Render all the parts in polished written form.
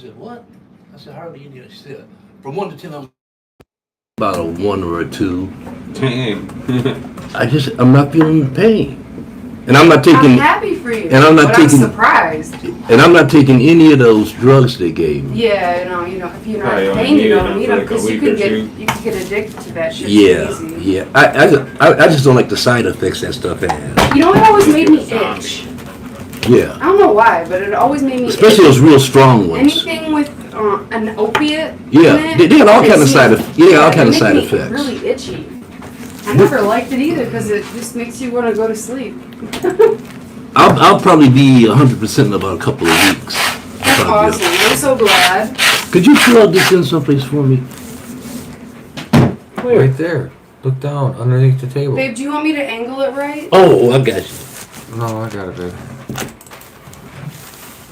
said, what? I said, hardly any. She said, from 1 to 10, I'm about a 1 or a 2. Dang. I'm not feeling the pain. And I'm not taking. I'm happy for you. And I'm not taking. I'm surprised. And I'm not taking any of those drugs they gave me. Yeah, if you're not in pain, you don't need them because you can get addicted to that shit. Yeah. I just don't like the side effects that stuff has. You know, it always made me itch. Yeah. I don't know why, but it always made me especially itch. those real strong ones. Anything with an opiate. Yeah, in it, they had all kind of side effects. Yeah, all kind of side me effects. Really itchy. I never liked it either because it just makes you want to go to sleep. I'll probably be 100% in about a couple of weeks. That's awesome. I'm so glad. Could you plug this in someplace for me? Where? Right there. Look down underneath the table. Babe, do you want me to angle it right? Oh, I got you. No, I got it, babe.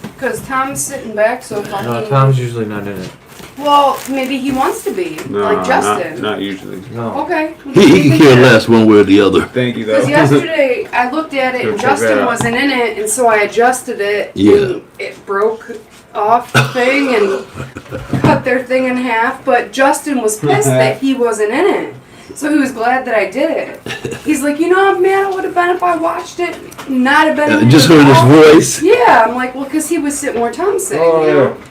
Because Tom's sitting back, so if No, Tom's usually not in it. Well, maybe he wants to be, No, like Justin. Not usually. No. Okay. He can care less one way or the other. Thank you, though. Because yesterday I looked at it and Justin wasn't in it, and so I adjusted it. Yeah. And it broke off the thing and cut their thing in half. But Justin was pissed that he wasn't in it. So he was glad that I did it. He's like, how mad I would have been if I watched it, not have been in it. Just heard his voice. Yeah, I'm like, well, because he was sitting where Tom's sitting. Oh,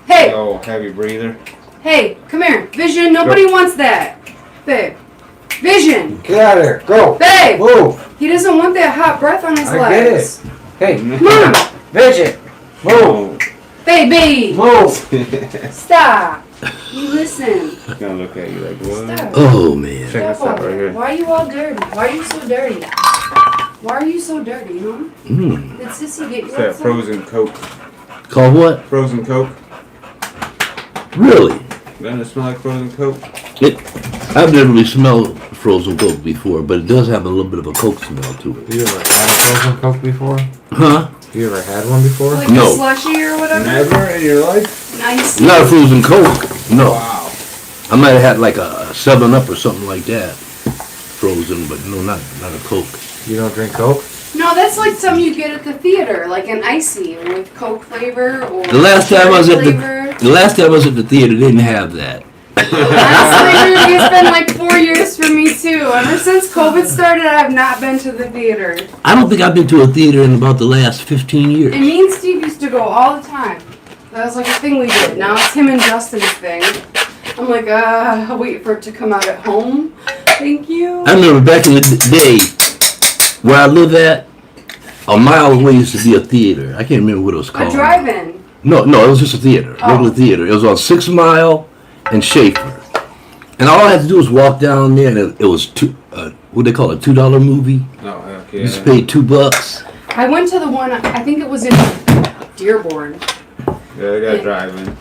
Hey. Oh, heavy breather. Hey, come here. Vision, nobody wants that. Babe. Vision. Get out of there. Go. Babe. Move. He doesn't want that hot breath on his I legs. get it. Hey. Come on. Vision. Move. Baby. Move. Stop. You listen. He's gonna look at you like, what? Stop. Oh, man. Check this out right here. Why are you all dirty? Why are you so dirty? Why are you so dirty, huh? Did Sissy get you It's that something? frozen Coke. Called what? Frozen Coke. Really? Doesn't it smell like frozen Coke? I've never really smelled frozen Coke before, but it does have a little bit of a Coke smell to it. You ever had a frozen Coke before? Huh? You ever had one before? Like No. a slushy or whatever? Never in your life? Nice. Not a frozen Coke. No. Wow. I might have had like a 7-Up or something like that. Frozen, but no, not a Coke. You don't drink Coke? No, that's like something you get at the theater, like an icy with Coke flavor or The last time I was at flavor. the last time I was at the theater, they didn't have that. Honestly, Rudy, it's been like 4 years for me too. Ever since COVID started, I have not been to the theater. I don't think I've been to a theater in about the last 15 years. And me and Steve used to go all the time. That was like a thing we did. Now it's him and Justin's thing. I'm like, I'll wait for it to come out at home. Thank you. I remember back in the day, where I live at, a mile away used to be a theater. I can't remember what it was called. A drive-in. No, it was just a theater, regular theater. It was on 6 Mile and Schaefer. And all I had to do was walk down there, and it was what they call it, $2 movie. Oh, heck You yeah. just paid $2. I went to the one, I think it was in Dearborn. Yeah, they got drive-in.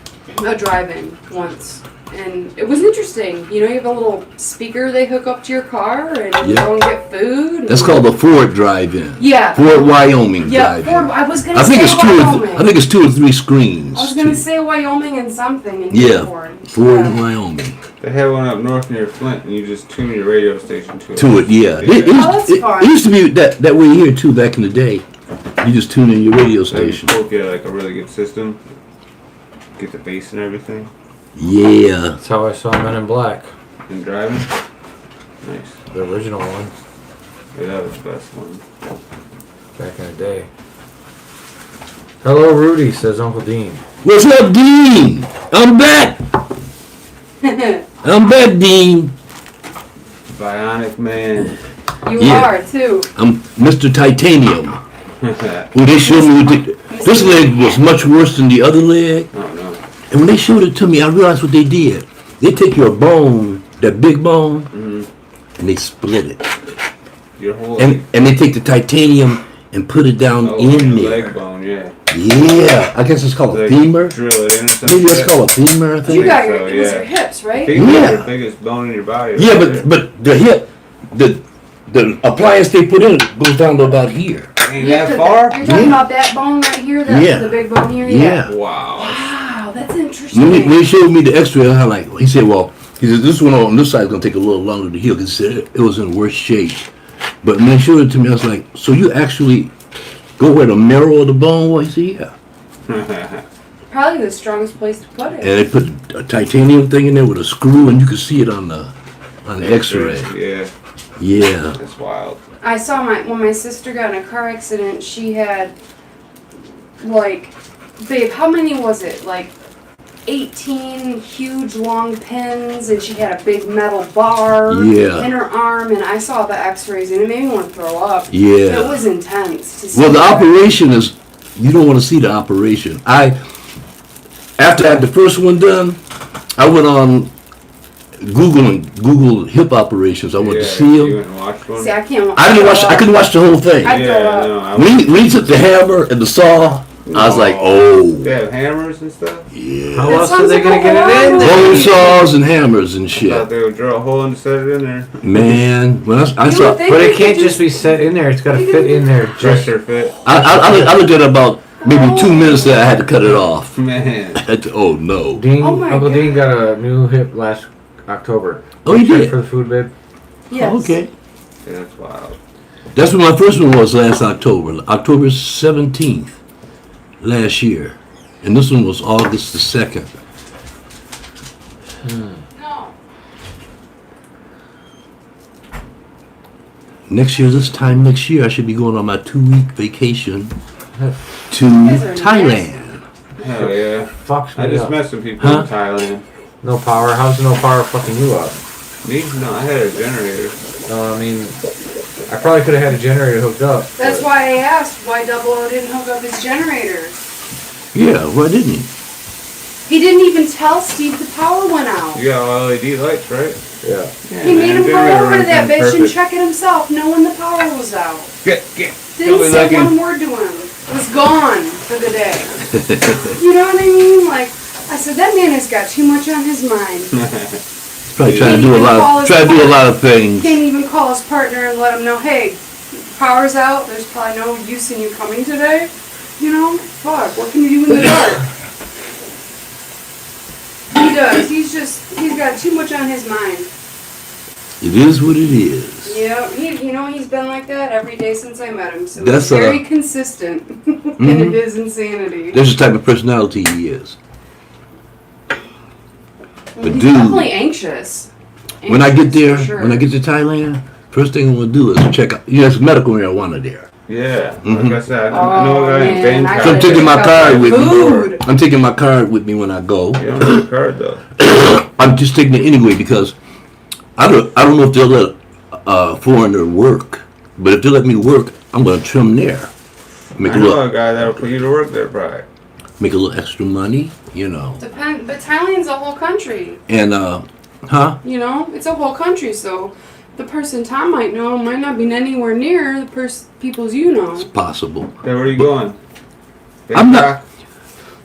A drive-in once. And it was interesting. You have a little speaker they hook up to your car and you Yeah. go and get food. That's called the Ford Drive-In. Yeah. Fort Wyoming Yeah, Drive-In. I was going to I say think it's Wyoming. I think it's 2 or 3 screens. I was going to say Wyoming and something in Yeah, Dearborn. Ford and Wyoming. They have one up north near Flint, and you just tune your radio station to it. To it, yeah. that's It fun. used to be that way here too back in the day. You just tune in your radio station. Both get like a really good system. Get the bass and everything. Yeah. That's how I saw Men in Black. And driving. Nice. The original one. Yeah, that was the best one. Back in the day. Hello, Rudy, says Uncle Dean. What's up, Dean? I'm back. I'm back, Dean. Bionic Man. You Yeah. are, too. I'm Mr. Titanium. When they showed me this leg was much worse than the other leg. Oh no. And when they showed it to me, I realized what they did. They take your bone, that big bone, and they split it. Your whole And they take the titanium and put it down in your there. leg bone, yeah. Yeah, I guess it's called a Like, femur. Drill it in or something. Maybe it's called a femur, I You think. got so, it was yeah. your hips, right? Femur Yeah. is the biggest bone in your body. Yeah, right there. but the hip, the appliance they put in it goes down to about here. Ain't Yeah, that far? You're talking about that bone right here, Yeah. the big bone here? Yeah. Wow. Wow, that's When interesting. he showed me the X-ray, I like. He said, "Well, he said this one on this side is gonna take a little longer to heal." Because he said it was in worse shape. But when they showed it to me, I was like, "So you actually go where the marrow of the bone was?" He said, "Yeah." Probably the strongest place to put it. And they put a titanium thing in there with a screw, and you could see it on the X-ray. Yeah, Yeah. that's wild. I saw when my sister got in a car accident, she had, like, babe, how many was it? Like, 18 huge long pins, and she had a big metal bar Yeah. in her arm, and I saw the x-rays, and it made me want to throw up. Yeah. It was intense to see. Well, the that. operation is, you don't want to see the operation. After I had the first one done, I went on Google hip operations. I went to see You them. went and watched one? See, I can't. I couldn't watch the whole thing. I throw up. no, I When he took the hammer and the saw, I was like, They oh. have hammers and stuff? Yeah. How That else are sounds they like gonna a get it in horror there? Bone saws and hammers and I thought shit. they would drill a hole and set it in there. Man, when I You saw, would think But they it can't could just be set in there. It's got to fit in there. Just Pressure fit. I looked at it about maybe 2 minutes that I had to cut it off. Man. Oh no. Dean, Oh my Uncle Dean God. got a new hip last October. Oh, he Check did? for the food bid. Yes. Okay. Yeah, that's wild. That's what my first one was last October. October 17th last year. And this one was August the 2nd. No. This time next year, I should be going on my 2-week vacation to guys are Thailand. Hell yeah. Fucks I me just up. met some people Huh? in Thailand. No power. How's no power fucking you up? Me? No, I had a generator. No, I mean, I probably could have had a generator hooked up. That's but why I asked why Double O didn't hook up his generator. Yeah, why didn't he? He didn't even tell Steve the power went out. You got all LED lights, right? Yeah. Yeah, He made him they go gotta over to run that things bitch and perfect. check it himself, knowing the power was out. Get. Didn't Really say looking. one word to him. Was gone for the day. You know what I mean? Like, I said, that man has got too much on his mind. Probably trying to do a lot of things. Can't even call his partner and let him know, hey, power's out, there's probably no use in you coming today. You know? Fuck, what can you do in the dark? He does. He's got too much on his mind. It is what it is. Yeah, he's been like that every day since I met him. So That's, it's very consistent in his insanity. That's the type of personality he is. But He's dude, definitely anxious. when I get Anxious, there, for sure. when I get to Thailand, first thing I'm gonna do is check out. There's medical marijuana there. Yeah, Mhm. like I said, I know a guy in man, Bangkok. So I'm taking my card with me. Food. I'm taking my card with me when I go. You don't have a card though. I'm just taking it anyway because I don't know if they'll let a foreigner work, but if they let me work, I'm gonna trim there, make I a know little a guy that'll put you to work there, probably. extra money, But Thailand's a whole country. And You know, it's a whole country. So the person Tom might know might not be anywhere near the people's you know. it's possible. Hey, where are you going? I'm not- Bangkok?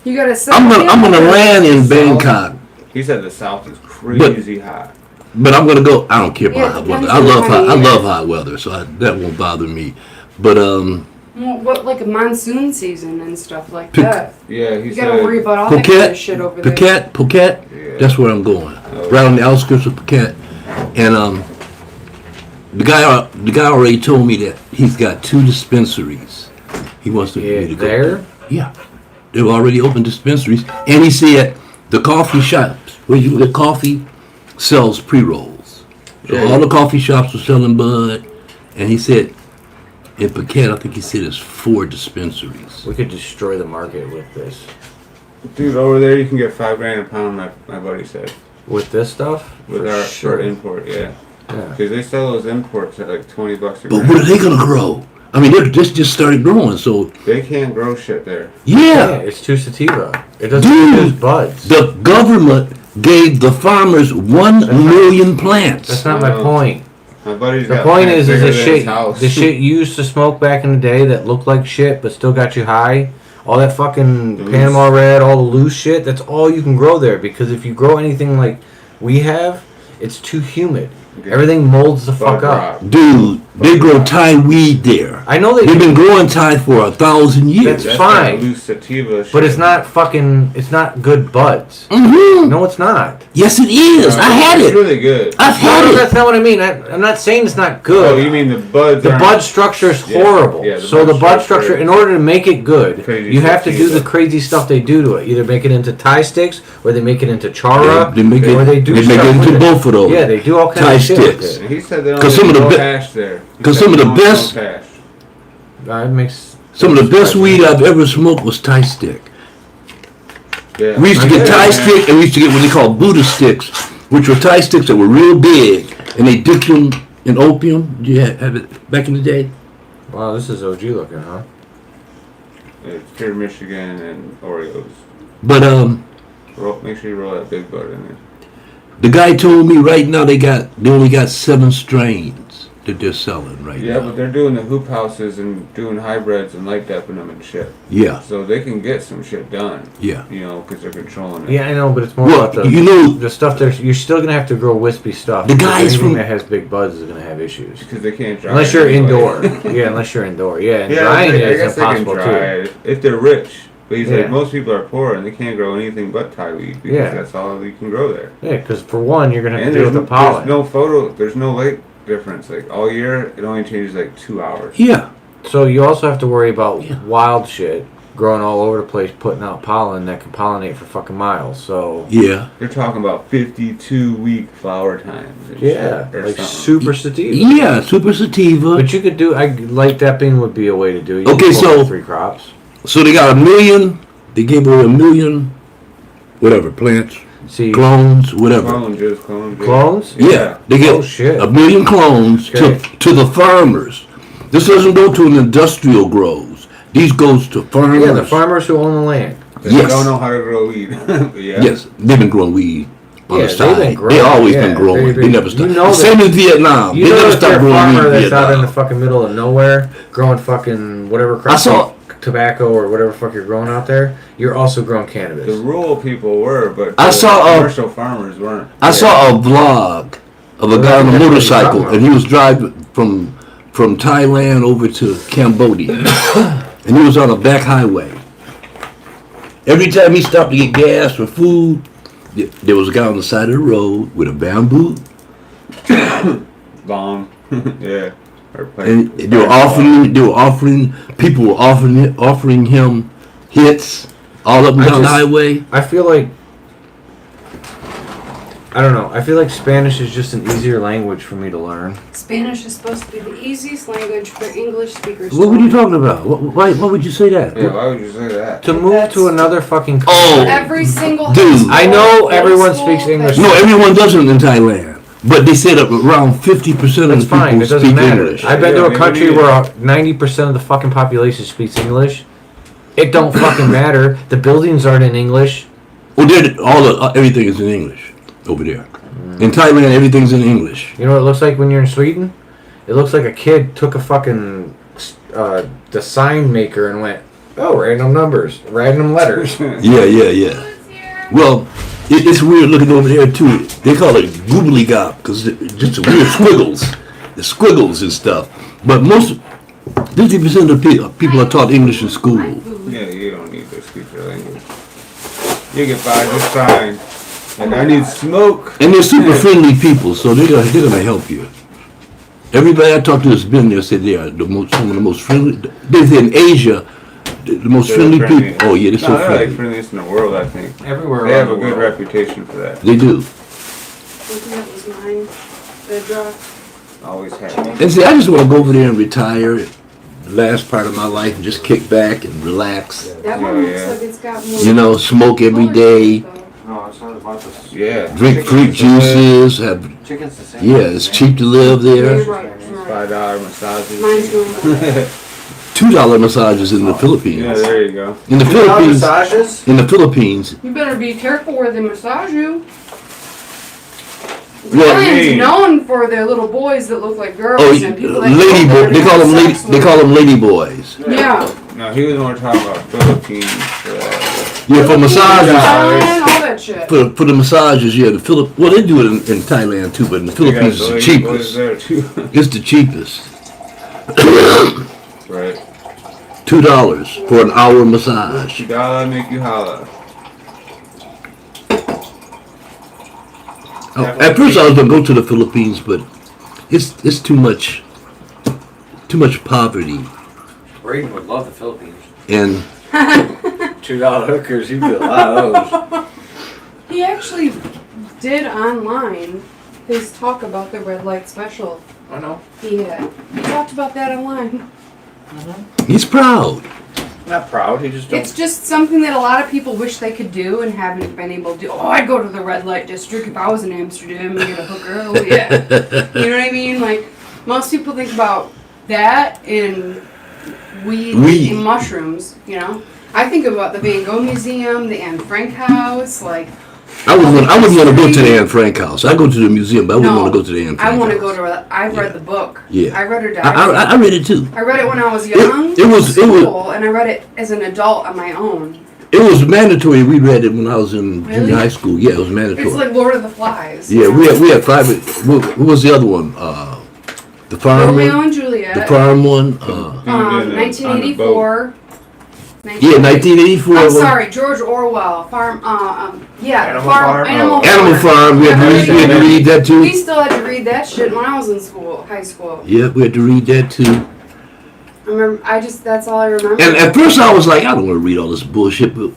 You gotta say. I'm gonna land in Bangkok, He said the South is crazy hot. but I'm gonna go. I don't care Yeah, about it hot depends weather. I on love the time of year. hot weather, so that won't bother me. But Well, what like a monsoon season and stuff like Pick- that. Yeah, he You said. gotta worry about all that kind of Phuket, shit over there. Phuket. Yeah. That's where I'm going. Oh. Right on the outskirts of Phuket, and the guy already told me that he's got 2 dispensaries. He wants to me to go. There? Yeah, they've already opened dispensaries, and he said the coffee shops where you get coffee sells pre-rolls. So Yeah. all the coffee shops are selling bud, and he said in Phuket, I think he said it's 4 dispensaries. We could destroy the market with this. Dude, over there you can get $5 a pound. My buddy said With this stuff? with For our sure. import, yeah. Yeah. Because they sell those imports at like $20 a But gram. what are they gonna grow? I mean, this just started growing, so They can't grow shit there. Yeah, yeah. it's too sativa. It doesn't Dude. produce buds. The government gave the farmers 1 million plants. That's not my No. point. My buddy's The got point plants is bigger the than his shit, house. the shit you used to smoke back in the day that looked like shit but still got you high. All that fucking Loose. Panama Red, all the loose shit. That's all you can grow there because if you grow anything like we have, it's too humid. Everything molds the Bud fuck up. rot. Dude, they grow Thai weed there. I know they They've do, been growing Thai for 1,000 years. That's fine. that loose sativa shit. but it's not fucking. It's not good buds. Mm-hmm. No, it's not. Yes, it is. I had It's it. really good. I've had No, it. that's not what I mean. I'm not saying it's not Oh, good. you mean the buds? The aren't- bud structure is Yeah, horrible. yeah, the So bud the bud structure structure, is in order to make it good, crazy you have to do sativa. the crazy stuff they do to it. Either make it into Thai sticks, or they make it into chara, They make or it, they do they make stuff it into with both of those. Yeah, they do all kinds Thai of shit with sticks. it. And he said they don't 'Cause some of the no be- hash there. He 'cause said some of the they don't best- smoke hash. It makes Some of the best weed I've ever smoked was Thai stick. Yeah. We used to get Yeah, Thai man. stick, and we used to get what they call Buddha sticks, which were Thai sticks that were real big, and they dipped them in opium. Did you have it back in the day? Wow, this is OG looking, huh? It's pure Michigan and Oreos. But Make sure you roll that big bud in there. the guy told me right now they only got 7 strains that they're selling right Yeah, now. but they're doing the hoop houses and doing hybrids and light depping them and shit. Yeah, So they can get some shit done. yeah. You know, because they're controlling it. Yeah, I know, but it's more Well, about the you know, the stuff there. You're still gonna have to grow wispy stuff. The because guys anything from- that has big buds is gonna have issues. Because they can't dry Unless it you're anyway. indoor. Yeah, unless you're indoor. Yeah, and Yeah, drying I it is guess they can impossible dry too. it if they're rich. But he's Yeah. like, most people are poor and they can't grow anything but Thai weed because Yeah. that's all you can grow there. Yeah, because for one, you're gonna have And to deal there's, with the pollen. there's no light difference. Like all year, it only changes like 2 hours. Yeah. So you also have to worry about Yeah. wild shit growing all over the place, putting out pollen that can pollinate for fucking miles. So Yeah. They're talking about 52-week flower times. And yeah, shit, or like something. super sativa. Yeah, super sativa. But you could do. Light depping would be a way to do it. You Okay, could pull so- out 3 crops. So they got 1 million, they gave away 1 million, whatever, plants, See, clones, whatever. Clones. clones. Yeah, they get Oh, shit. 1 million clones Okay. to the farmers. This doesn't go to an industrial grows. These goes to farmers. Yeah, the farmers who own the land. They Yes. don't know how to grow weed. But yeah. Yes, they've been growing weed on Yeah, the they've side. been growing, They always yeah, been growing. they've They been- never stopped. you know Same in Vietnam. You They know never that they're stopped a growing weed farmer in that's out in the Vietnam. fucking middle of nowhere growing fucking whatever crop, I saw- tobacco or whatever fuck you're growing out there. You're also growing cannabis. The rural people were, but I the saw a- commercial farmers weren't. I saw a vlog of a Well, guy on a that's what you're motorcycle, talking about. and he was driving from Thailand over to Cambodia, and he was on a back highway. Every time he stopped to get gas or food, there was a guy on the side of the road with a bamboo, Long. Yeah. Or and they were offering, people were offering him hits all up and I down the just- highway. I feel like I don't know. I feel like Spanish is just an easier language for me to learn. Spanish is supposed to be the easiest language for English speakers. What were you talking about? Why would you say that? Yeah, why would you say that? To move to another fucking country. Oh. Every single Dude. high school, I know middle everyone school, speaks English. No, everyone doesn't in Thailand. But they said around 50% of That's the people fine. It doesn't speak matter. English. I've been Yeah, to a maybe country we- where 90% of the fucking population speaks English. It don't fucking matter. The buildings aren't in English. Well, everything is in English over there. In Thailand, everything's in English. You know what it looks like when you're in Sweden? It looks like a kid took a fucking the sign maker and went, oh, random numbers, random letters. Yeah. Well, it's weird looking over there too. They call it googly gop because it's just weird squiggles, the squiggles and stuff. But 50% of the people are taught English in school. Yeah, you don't need to speak your language. You get by just fine. And I need smoke. And they're super friendly people, so they're gonna help you. Everybody I talked to that's been there said they are some of the most friendly. They say in Asia, the most They're friendly friendly. people. Oh yeah, they're so No, they're like friendly. friendliest in the world, I think. Everywhere They have a around the good world. reputation for that. They do. I think that was mine. The drop. Always have. And see, I just want to go over there and retire. The last part of my life and just kick back and relax. That Oh, one looks yeah. like it's got more. You know, smoke every day, No, it's not about this. Yeah. drink fruit juices. Have Chicken's the same. yeah, it's cheap to live You're there. right. You're right. $5 massages. Mine's going $2 massages in the Philippines. Yeah, there you go. In the $2 Philippines, massages? in the Philippines, You better be careful where they massage you. Yeah, Thailand's me. known for their little boys that look like girls oh, and people that lady go there boy. They to call have them lady. sex They with. call them lady boys. Yeah. No, he was more talking about Philippines. Yeah, for massages. Thailand, all that shit. For the massages, yeah, well, they do it in Thailand too, but in the They got Philippines it's the delayed boys cheapest. there too. It's the cheapest. Right. $2 for an hour massage. You gotta make you holla. At first, I was gonna go to the Philippines, but it's too much poverty, Braden would love the Philippines. and $2 hookers, you get a lot of those. He actually did online his talk about the red light special. I know. He talked about that online. he's proud. Not proud, he just don't. It's just something that a lot of people wish they could do and haven't been able to do. Oh, I'd go to the red light district if I was in Amsterdam and get a hooker. Oh, yeah. You know what I mean? Like, most people think about that and weed and mushrooms, you know? I think about the Van Gogh Museum, the Anne Frank house, like... I wouldn't want to go to the Anne Frank house. I go to the museum, but I wouldn't No, want to go to the Anne Frank I want to house. go to... I've read the book. Yeah. I read her diary. I read it too. I read it when I was young. It was and I read it as an adult on my own. it was mandatory. We read it when I was in Really? junior high school. Yeah, it was mandatory. It's like Lord of the Flies. Yeah, we had private. What was the other one? The farm Romeo one. and Juliet. The farm one. 1984. Yeah, 1984. I'm was- sorry, George Orwell. Farm. Animal Farm. Farm? Animal Animal Farm. We had to read that too. We still had to read that shit when I was in school, high school. Yeah, we had to read that too. I remember. That's all I remember. And at first I was like, I don't want to read all this bullshit. But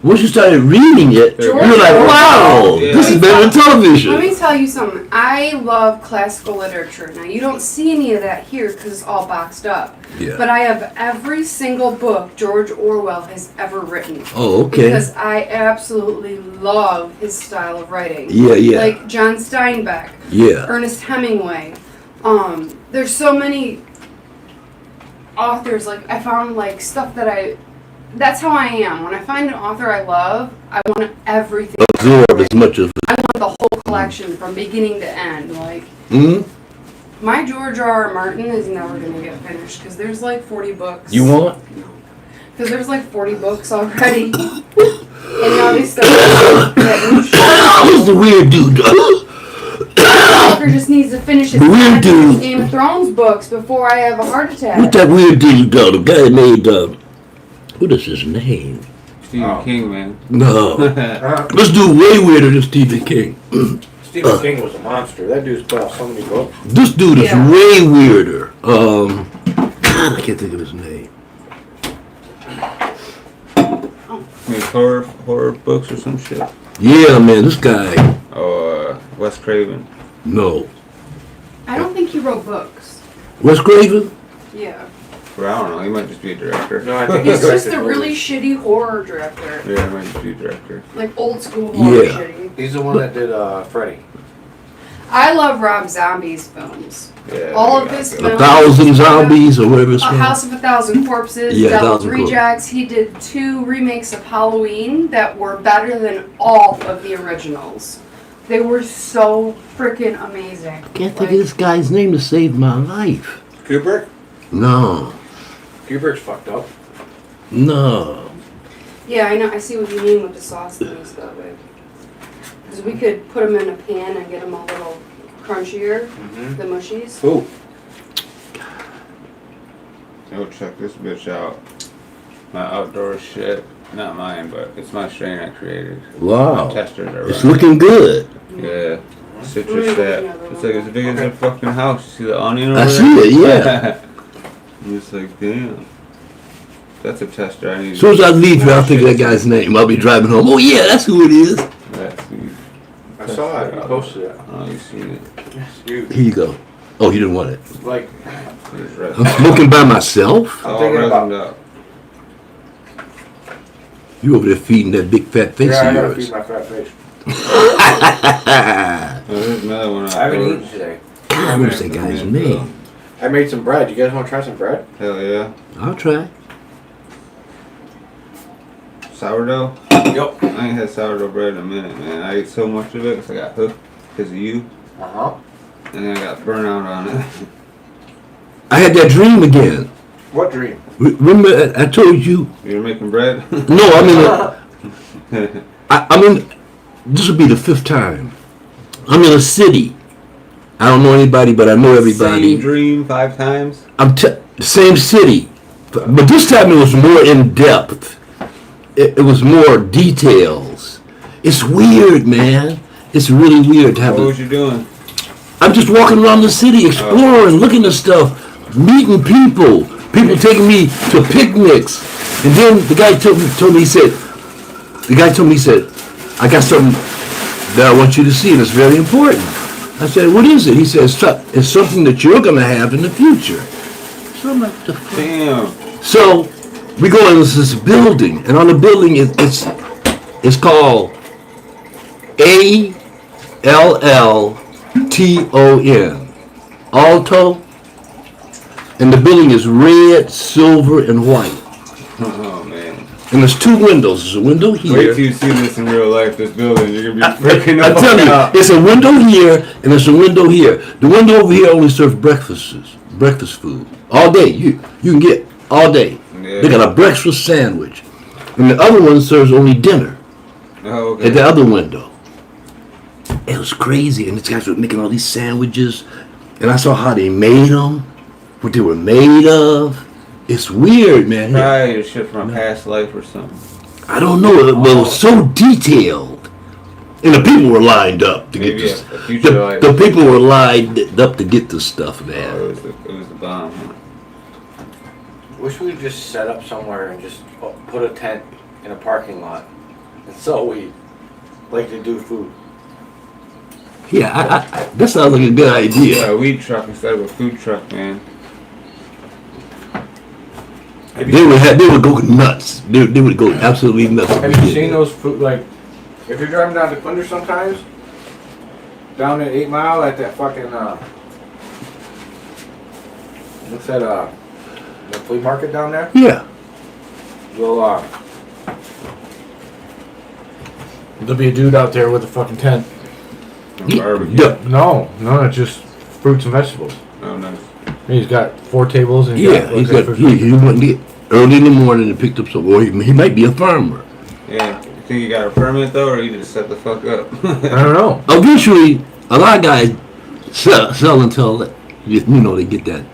once you started reading it, George you're like, wow, Yeah. this is better than television. Let me tell you something. I love classical literature. Now, you don't see any of that here because it's all boxed up. Yeah. But I have every single book George Orwell has ever written. Oh, okay. Because I absolutely love his style of writing. Yeah, yeah. Like John Steinbeck, Yeah. Ernest Hemingway. There's so many authors. Like, I found like stuff that that's how I am. When I find an author I love, I want everything. Absorb as much of it. I want the whole collection from beginning to end. Like, Hmm? my George R.R. Martin is never going to get finished because there's like 40 books. You want? Because there's like 40 books already. And now they start that new shit. Who's the weird dude? Fucker just needs to finish his Weird dude. Game of Thrones books before I have a heart attack. Who's that weird dude? The guy that made, what is his name? Stephen King, man. No. This dude way weirder than Stephen King. Stephen King was a monster. That dude's put out so many books. This dude is Yeah. way weirder. God, I can't think of his name. Maybe horror books or some shit. Yeah, man, this guy. Oh, Wes Craven. No. I don't think he wrote books. Wes Craven? Yeah. Or I don't know. He might just be a director. No, I think He's just directed a really movies. shitty horror director. Yeah, he might just be a director. Like old school horror Yeah. shitty. He's the one that did Freddy. I love Rob Zombie's films. Yeah. All of yeah, his yeah. 1,000 Zombies or whatever it's A called. House of a Thousand Corpses, Yeah, Devil's 1,000 Corpses. Rejects. He did 2 remakes of Halloween that were better than all of the originals. They were so freaking amazing. Can't think of this guy's name to save my life. Kubrick? No. Kubrick's fucked up. No. Yeah, I know. I see what you mean with the sauce and stuff. Because we could put them in a pan and get them a little crunchier, Mm-hmm. the mushies. Ooh. Yo, check this bitch out. My outdoor shit. Not mine, but it's my strain I created. Wow. My testers are It's running. looking good. Yeah. Citrus sap. It's like as big as a fucking house. You see the onion over I there? see it, yeah. I'm just like, damn. That's a tester I need. As soon as I leave here, I'll think of that guy's name. I'll be driving home. Oh, yeah, that's who it is. That's me. I saw it. You posted it. Oh, you seen it. You, Here you go. Oh, you didn't want it. like, It's I'm smoking by myself? all thinking about- resined up. You over there feeding that big fat face yeah, I of gotta yours. feed my fat face. Oh, there's another one I haven't outdoors. eaten today. God, what's that guy's name? I made some bread. You guys want to try some bread? Hell yeah. I'll try. Sourdough? Yep. I ain't had sourdough bread in a minute, man. I ate so much of it because I got hooked because of you. Uh-huh. And then I got burnout on it. I had that dream again. What dream? Remember, I told you. You were making bread? No, I mean, I mean, this will be the 5th time. I'm in a city. I don't know anybody, but I know everybody. Same dream 5 times. The same city, but this time it was more in depth. It was more details. It's weird, man. It's really weird to have. What was you doing? I'm just walking around the city, exploring, looking at stuff, meeting people. People taking me to picnics, and then the guy told me he said, I got something that I want you to see, and it's very important. I said, what is it? He says, it's something that you're going to have in the future. So I'm like, the fuck? Damn. So we go into this building, and on the building it's called ALLTON, Alto, and the building is red, silver, and white. Oh man. And there's 2 windows. There's a window here. Wait till you see this in real life. This building, you're gonna be freaking I out. tell you, it's a window here and there's a window here. The window over here only serves breakfast food all day. You can get all day. Yeah. They got a breakfast sandwich, and the other one serves only dinner Oh, okay. at the other window. It was crazy, and these guys were making all these sandwiches, and I saw how they made them, what they were made of. It's weird, man. Probably shit from a past life or something. I don't know, but it was so detailed. And the people were lined up to Maybe get this. a future life. The people were lined up to get this stuff, man. Oh, it was the bomb. Huh? Wish we could just set up somewhere and just put a tent in a parking lot and sell weed, like they do food. Yeah, that sounds like a good idea. Yeah, a weed truck instead of a food truck, man. They would go nuts. They would go absolutely nuts. Have you seen those food, like, if you're driving down to Quinter sometimes, down at 8 Mile at that fucking, what's that, the flea market down there? Yeah. There'll be a dude out there with a fucking tent. Barbecue. Yeah. No, it's just fruits and vegetables. Oh, nice. He's got 4 tables and Yeah, he went to get early in the morning and picked up some. Or he might be a farmer. Yeah. You think you got a permit though, or you just set the fuck up? I don't know. Eventually, a lot of guys sell until they get that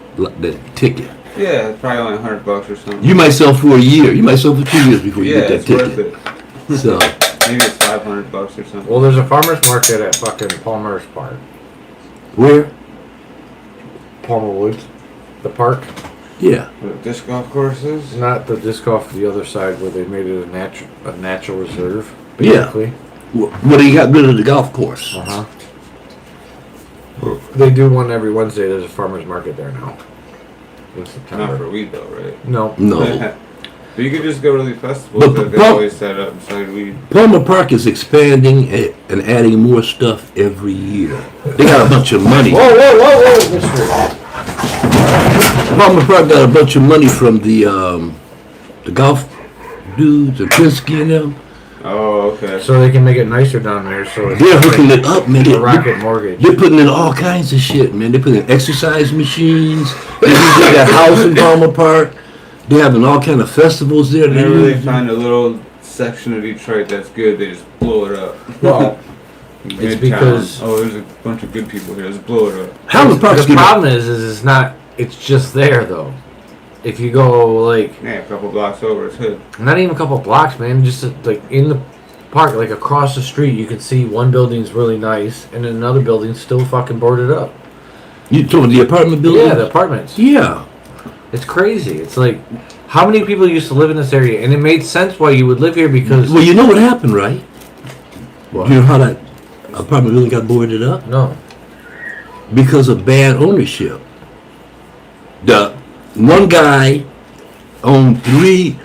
ticket. Yeah, it's probably only $100 or something. You might sell for a year. You might sell for 2 years before you Yeah, get that it's ticket. worth it. So Maybe it's $500 or something. Well, there's a farmer's market at fucking Palmer's Park. where? Palmer Woods. The park. Yeah. The disc golf courses? Not the disc golf, the other side where they made it a natural reserve. Yeah. Basically. Where they got rid of the golf course. Uh-huh. They do one every Wednesday. There's a farmer's market there now. In Not September. for weed though, right? No. No. But you could just go to the festivals But that they Paul- always set up and sell weed. Palmer Park is expanding and adding more stuff every year. They got a bunch of money. Whoa, mister. Palmer Park got a bunch of money from the golf dudes and Pinsky and them. Oh, okay. So they can make it nicer down there. So it's They're hooking it up, man. a rocket mortgage. They're putting in all kinds of shit, man. They're putting in exercise machines. They got that house in Palmer Park. They're having all kind of festivals there. Whenever they find a little section of Detroit that's good, they just blow it up. Well, Midtown. because- there's a bunch of good people here. Let's blow it up. Palmer Park's the getting problem is it's not. It's just there though. If you go like Yeah, a couple blocks over, it's good. not even a couple blocks, man, just like in the park, like across the street, you can see one building's really nice, and then another building's still fucking boarded up. You told the apartment building? Yeah, the apartments. Yeah. It's crazy. It's like, how many people used to live in this area? And it made sense why you would live here because... Well, you know what happened, right? What? You know how that apartment building got boarded up? No. Because of bad ownership. The one guy owned 3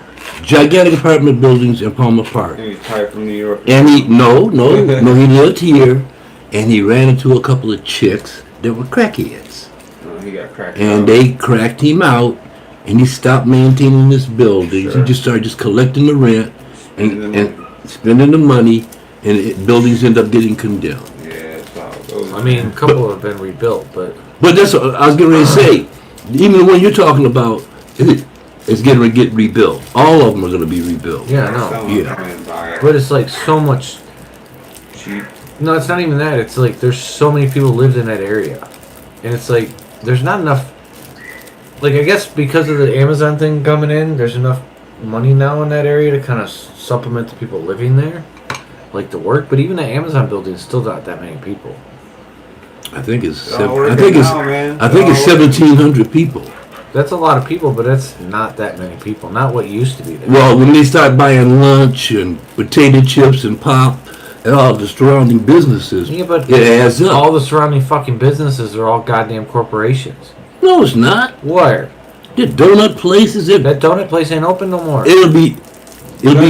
gigantic apartment buildings in Palmer Park. And he's probably from New York. And he he lived here, and he ran into a couple of chicks that were crackheads. Oh, he got cracked And out. they cracked him out, and he stopped maintaining his buildings. Sure. He just started just collecting the rent Spending the and spending the money, and buildings end up getting condemned. Yeah, that's how it goes. I mean, a couple have been rebuilt, but... But that's what I was getting ready to say. Even the one you're talking about, is getting to get rebuilt. All of them are going to be rebuilt. Yeah, I know. Someone Yeah. come and buy it. But it's like so much. Cheap. No, it's not even that. It's like there's so many people lived in that area, and it's like there's not enough. Like I guess because of the Amazon thing coming in, there's enough money now in that area to kind of supplement the people living there, like the work. But even the Amazon building is still not that many people. I think it's It's all I think working it's now, man. I think it's It's all working. 1,700 people. That's a lot of people, but that's not that many people. Not what used to be there. Well, when they start buying lunch and potato chips and pop and all the surrounding businesses, Yeah, but it adds up. all the surrounding fucking businesses are all goddamn corporations. No, it's not. Where? The donut places, That donut place ain't open no more. it'll be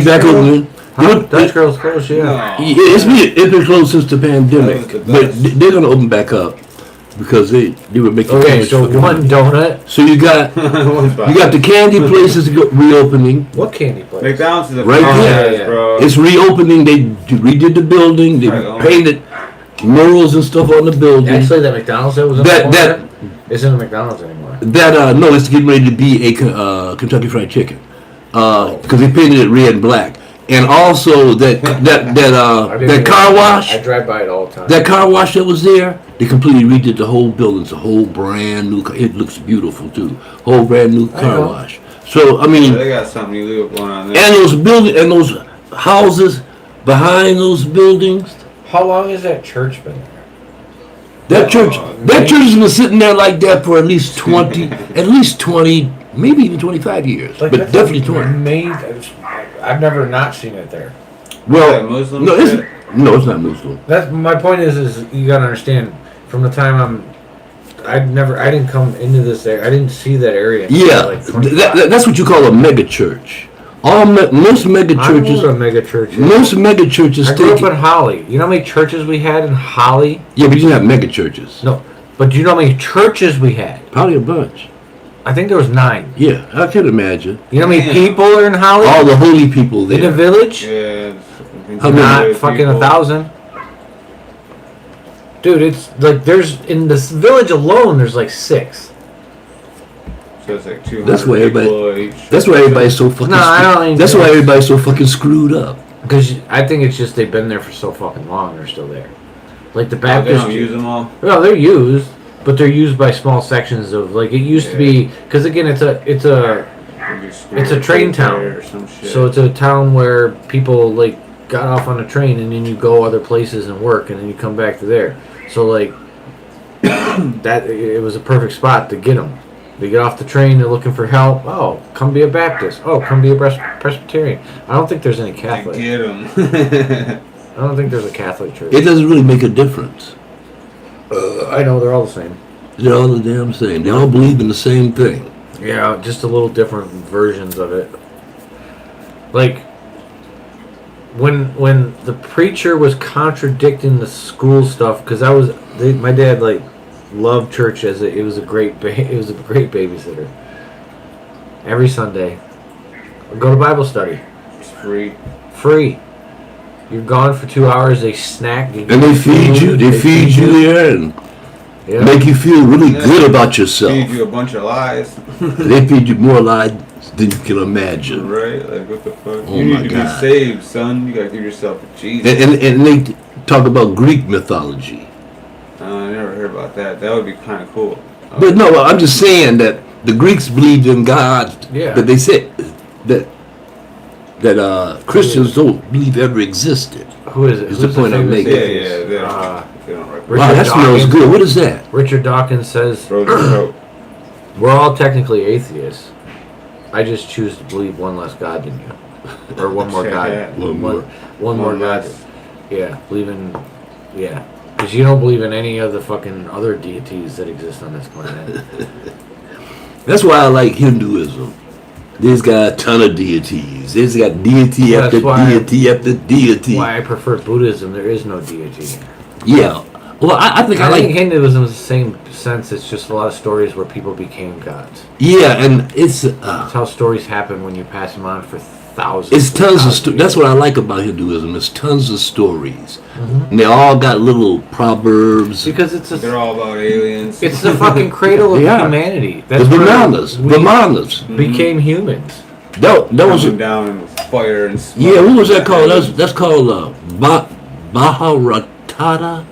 back Girl? open. Huh? Dutch Girl's closed, yeah. No. It's been closed since the pandemic, That was the but best. they're gonna open back up because they were making too Okay, much so fucking one money. donut. So you got the candy places reopening. What candy place? McDonald's is a Right franchise, there. bro. It's reopening. They redid the building. They Right on. painted murals and stuff on the building. Actually, that McDonald's that was in That- the that- corner isn't a McDonald's anymore. No, it's getting ready to be a Kentucky Fried Chicken because they painted it red and black. And also that car wash. I drive by it all the time. That car wash that was there, they completely redid the whole building. It's a whole brand new. It looks beautiful too. Whole brand new I car know. wash. So I mean, They got something illegal going on there. and those buildings and those houses behind those buildings. How long has that church been there? That church has been sitting there like that for at least 20, maybe even 25 years, but that's definitely 20. amazing. I've never not seen it there. Well, that Muslim no, shit? it's not Muslim. That's my point. Is you gotta understand from the time I didn't come into this area. I didn't see that area. until Yeah, like 25. that's what you call a mega church. Most mega I churches, knew what a mega church is. most mega churches I grew take. up in Holly. You know how many churches we had in Holly? Yeah, but you didn't have mega churches. No, but do you know how many churches we had? Probably a bunch. I think there was 9. Yeah, I can imagine. You know how many Damn. people are in Holly? All the holy people in the there. village? Yeah. How many? Not People. fucking 1,000. Dude, it's like there's in this village alone. There's like 6. So it's like 200 That's why everybody- people each. That's why everybody's so fucking. No, I don't think That's so. why everybody's so fucking screwed up. Because I think it's just they've been there for so fucking long. They're still there. Like the Oh, they Baptist. don't use them all. Well, they're used, but they're used by small sections of like it used to be. Because again, it's a Maybe It's a train town. or some shit. so it's a town where people like got off on a train and then you go other places and work and then you come back to there. So like that it was a perfect spot to get them. They get off the train, they're looking for help. Oh, come be a Baptist. Oh, come be a Presbyterian. I don't think there's any They Catholic. get them. I don't think there's a Catholic church. It doesn't really make a difference. I know they're all the same. They're all the damn same. They all believe in the same thing. Yeah, just a little different versions of it. Like when the preacher was contradicting the school stuff, because my dad like loved church as it was a great babysitter. Every Sunday, go to Bible study, It's free. free. You're gone for 2 hours. They snack. And they feed you. They feed you there and Yeah. make you feel really good about yourself. Feed you a bunch of lies. They feed you more lies than you can imagine. Right? Like, what the fuck? Oh you my need to God. be saved, son. You gotta give yourself to Jesus. And they talk about Greek mythology. I never heard about that. That would be kind of cool. But no, I'm just saying that the Greeks believed in God. Yeah. That they said that Christians don't believe ever existed. Who is it? Is the Who's point I'm famous making. Yeah, atheist? yeah. They don't, Uh, they don't recommend Richard Wow, that smells Dawkins. good. What is that? Richard Dawkins says Frozen Coke. we're all technically atheists. I just choose to believe one less God than you, or one more God. One more. One more God. less. Yeah, yeah, because you don't believe in any of the fucking other deities that exist on this planet. That's why I like Hinduism. They's got a ton of deities. They's got deity Well, after that's why- deity after deity. Why I prefer Buddhism? There is no deity. Yeah. Well, I think I I think like. Hinduism is the same sense. It's just a lot of stories where people became gods. Yeah, and it's. That's how stories happen when you pass them on for thousands. It's tons of that's what I like about Hinduism. It's tons of stories, Mhm. and they all got little proverbs. Because it's They're all about aliens. it's the fucking cradle of They are. humanity. The That's where bananas, we bananas. became humans. That was Coming down in fire and smoke. yeah. What was that called? That's called Bharatata.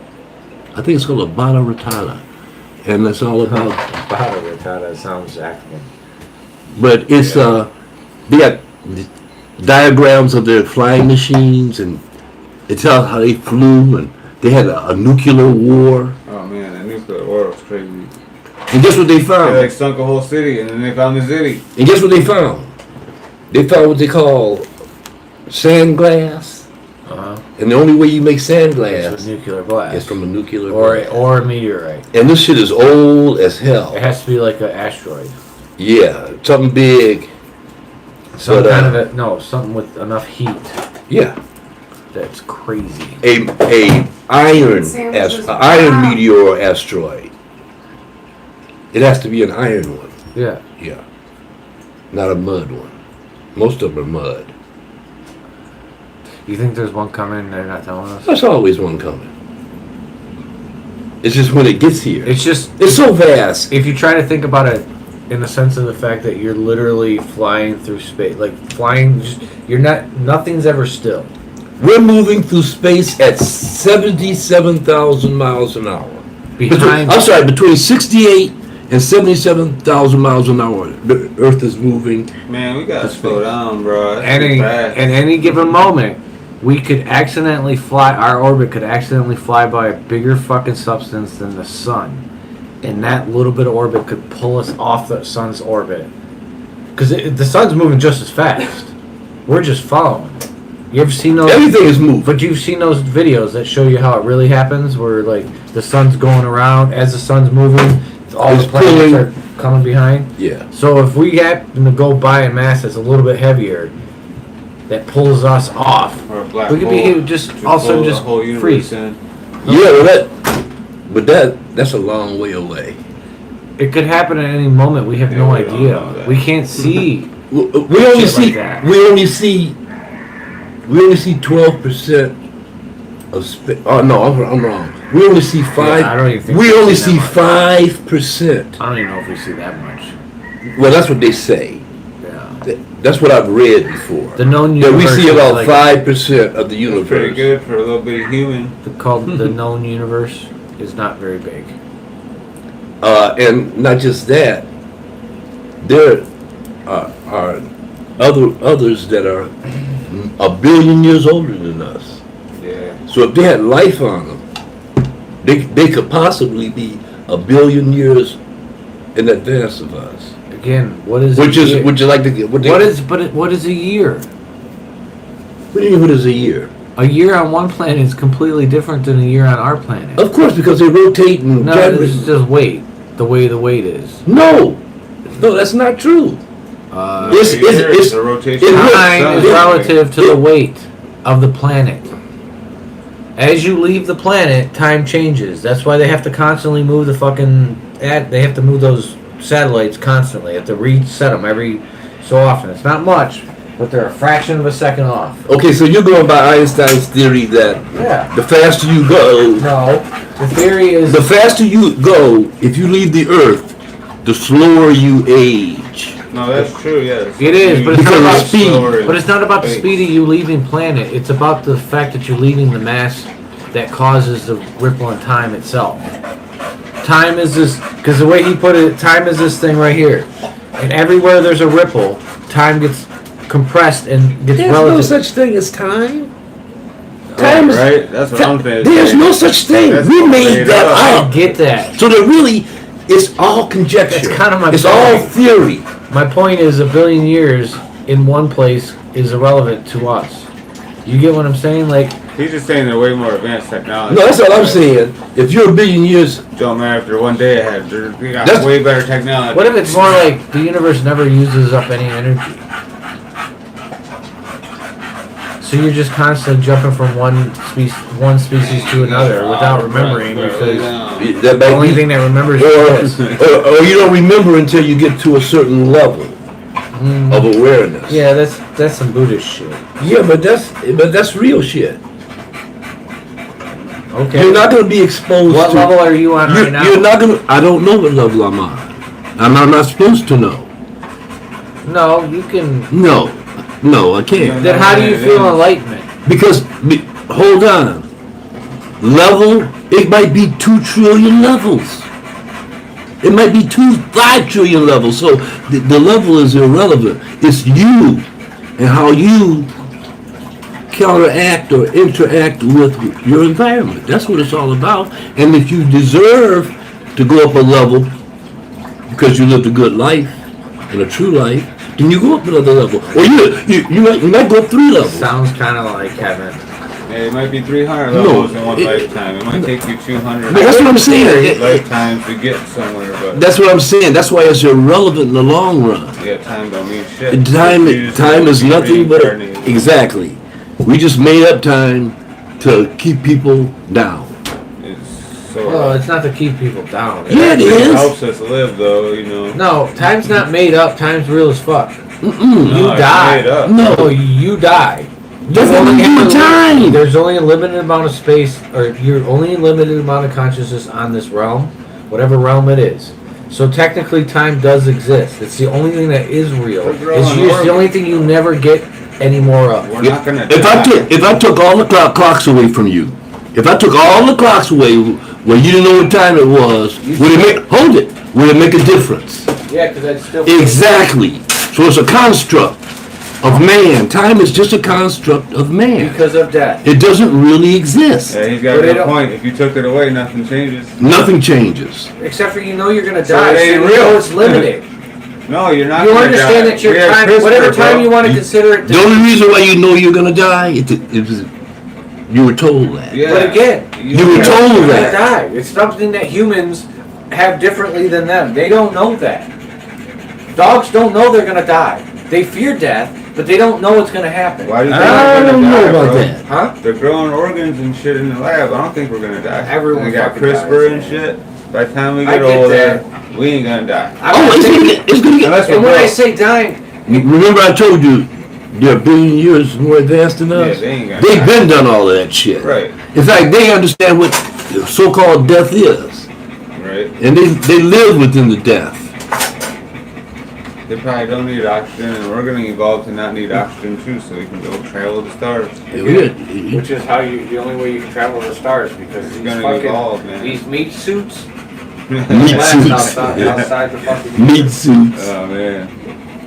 I think it's called a Bharatata, and that's all about. Bharatata sounds active. But it's they got diagrams of their flying machines, and it tells how they flew, and they had a nuclear war. Oh man, that nuclear war was crazy. And guess what they They found? like sunk a whole city, and then they found the city. And guess what they found? They found what they call sand glass, and the only way you make sand It's glass with nuclear blast. is from a nuclear or blast. or a meteorite. And this shit is old as hell. It has to be like an asteroid. Yeah, something big. Some But, kind of something with enough heat. Yeah, That's crazy. a iron Sandwiches. iron meteor or asteroid. It has to be an iron one. Yeah. Yeah, not a mud one. Most of them are mud. You think there's one coming and they're not telling us? There's always one coming. It's just when it gets here. It's just It's so vast. if you try to think about it in the sense of the fact that you're literally flying through space, like flying, you're nothing's ever still. We're moving through space at 77,000 miles an hour. Behind, I'm sorry, between 68 and 77,000 miles an hour. The Earth is moving. Man, we gotta slow down, bro. That's any too fast. at any given moment, we could accidentally fly. Our orbit could accidentally fly by a bigger fucking substance than the sun, and that little bit of orbit could pull us off the sun's orbit. Because the sun's moving just as fast. We're just following. You ever seen those? Everything is moving. But you've seen those videos that show you how it really happens, where like the sun's going around as the sun's moving, all It's the planets pulling. are coming behind. Yeah. So if we happen to go by a mass that's a little bit heavier, that pulls us off, Or a black we could hole. be just all of a sudden pull the just whole universe freeze. in. Yeah, but that's a long way away. It could happen at any moment. We have Yeah, no we don't idea. know that. We can't see. We only Shit like see that. we only see 12% of space. Oh no, I'm wrong. We only see five. Yeah, I don't even think we we only see see that 5%. I don't even know if we see that much. Well, that's what they say. Yeah. That's what I've read before. The known That we universe see is about like- 5% of the Pretty universe. good for a little bitty human. Called the known universe is not very big. And not just that, there are others that are a billion years older than us. Yeah. So if they had life on them, they could possibly be a billion years in advance of us. Again, what is Which a is year? would you like to get? What is a year? What do you mean? What is a year? A year on one planet is completely different than a year on our planet. Of course, because they rotate and No, it's just weight. The way the weight is. no, that's not true. It's the rotation. it- Time is it- relative to the weight of the planet. As you leave the planet, time changes. That's why they have to constantly move the fucking. They have to move those satellites constantly. They have to reset them every so often. It's not much, but they're a fraction of a second off. Okay, so you're going by Einstein's theory that Yeah. the faster you go, No, the theory is. the faster you go, if you leave the Earth, the slower you age. No, that's true. Yes. It is, but it's not Because of about speed. slower But it's not about the space. speed of you leaving planet. It's about the fact that you're leaving the mass that causes the ripple in time itself. Time is this, because the way he put it, time is this thing right here. And everywhere there's a ripple, time gets compressed and gets There's no relative. such thing as time. Time, Time is right? That's what I'm saying. There's no such thing. That's We all made made that up. I up. get that. So that really, it's all conjecture. That's kind of my It's point. all theory. My point is a billion years in one place is irrelevant to us. You get what I'm saying? Like, He's just saying they're way more advanced technology. No, that's all I'm saying. If you're a billion years, Don't matter if they're one day ahead. They got That's- way better technology. what if it's more like the universe never uses up any energy? So you're just constantly jumping from one species to another without remembering because that the might only be, thing that remembers is this. or you don't remember until you get to a certain level. of awareness. Yeah, that's some Buddhist shit. Yeah, but that's real shit. Okay. You're not going to be exposed What to... level are you on right now? You're not going to... I don't know what level I'm on. I'm not supposed to know. No, you can. No, I can't. Then how do you feel enlightenment? Because, hold on. Level, it might be 2 trillion levels. It might be 5 trillion levels. So the level is irrelevant. It's you and how you counteract or interact with your environment. That's what it's all about. And if you deserve to go up a level because you lived a good life and a true life, then you go up another level. Or you might go up 3 levels. Sounds kind of like Kevin. Yeah, it might be 300 No, levels in one lifetime. It might take you 200 That's what I'm saying. lifetimes to get somewhere, but That's what I'm saying. That's why it's irrelevant in the long run. yeah, time don't mean shit. Time is nothing but reincarnated. exactly. We just made up time to keep people down. It's so Well, it's not to keep people down. Yeah, it actually is. helps us live, though. You know. No, time's not made up. Time's real as fuck. No, You it's die. made up. No. You die. That's You what only we have do to- time. There's only a limited amount of space, or you're only a limited amount of consciousness on this realm, whatever realm it is. So technically, time does exist. It's the only thing that is real. We're growing It's just the orbit. only thing you never get any more of. We're not gonna. If I took all the clocks away from you, if I took all the clocks away where you didn't know what time it was, would it make a difference? Yeah, because I'd still. Exactly. So it's a construct of man. Time is just a construct of man. Because of death. It doesn't really exist. Yeah, he's got But a they good don't- point. If you took it away, nothing changes. Nothing changes. Except for you know you're gonna So die. it So ain't you real. know it's limited. No, you're not. You gonna understand die. that your We have time, CRISPR, whatever time bro. you want to consider it. The only reason why you know you're gonna die, it was you were told that. Yeah. But again, You were can't- told You're gonna that. die. It's something that humans have differently than them. They don't know that. Dogs don't know they're gonna die. They fear death, but they don't know what's gonna happen. Why do you think I we're don't gonna know die, about bro? that. Huh? They're growing organs and shit in the lab. I don't think we're gonna die. Everyone We got fucking CRISPR dies, and man. shit. By the time we I get get older, that. we ain't gonna die. Oh, it's gonna get. Unless we're And when I broke. say dying, Remember I told you they're a billion years more advanced than us. Yeah, they ain't gonna They've die. been done all of that shit. Right, In fact, they understand what so-called death is, right. and they live within the death. They probably don't need oxygen, and we're gonna evolve to not need oxygen too, so we can go travel the stars. which is how the only way you can travel to the stars, because It's these gonna fucking evolve, man. these meat suits Meat last suits. outside the fucking Meat suits. Oh man.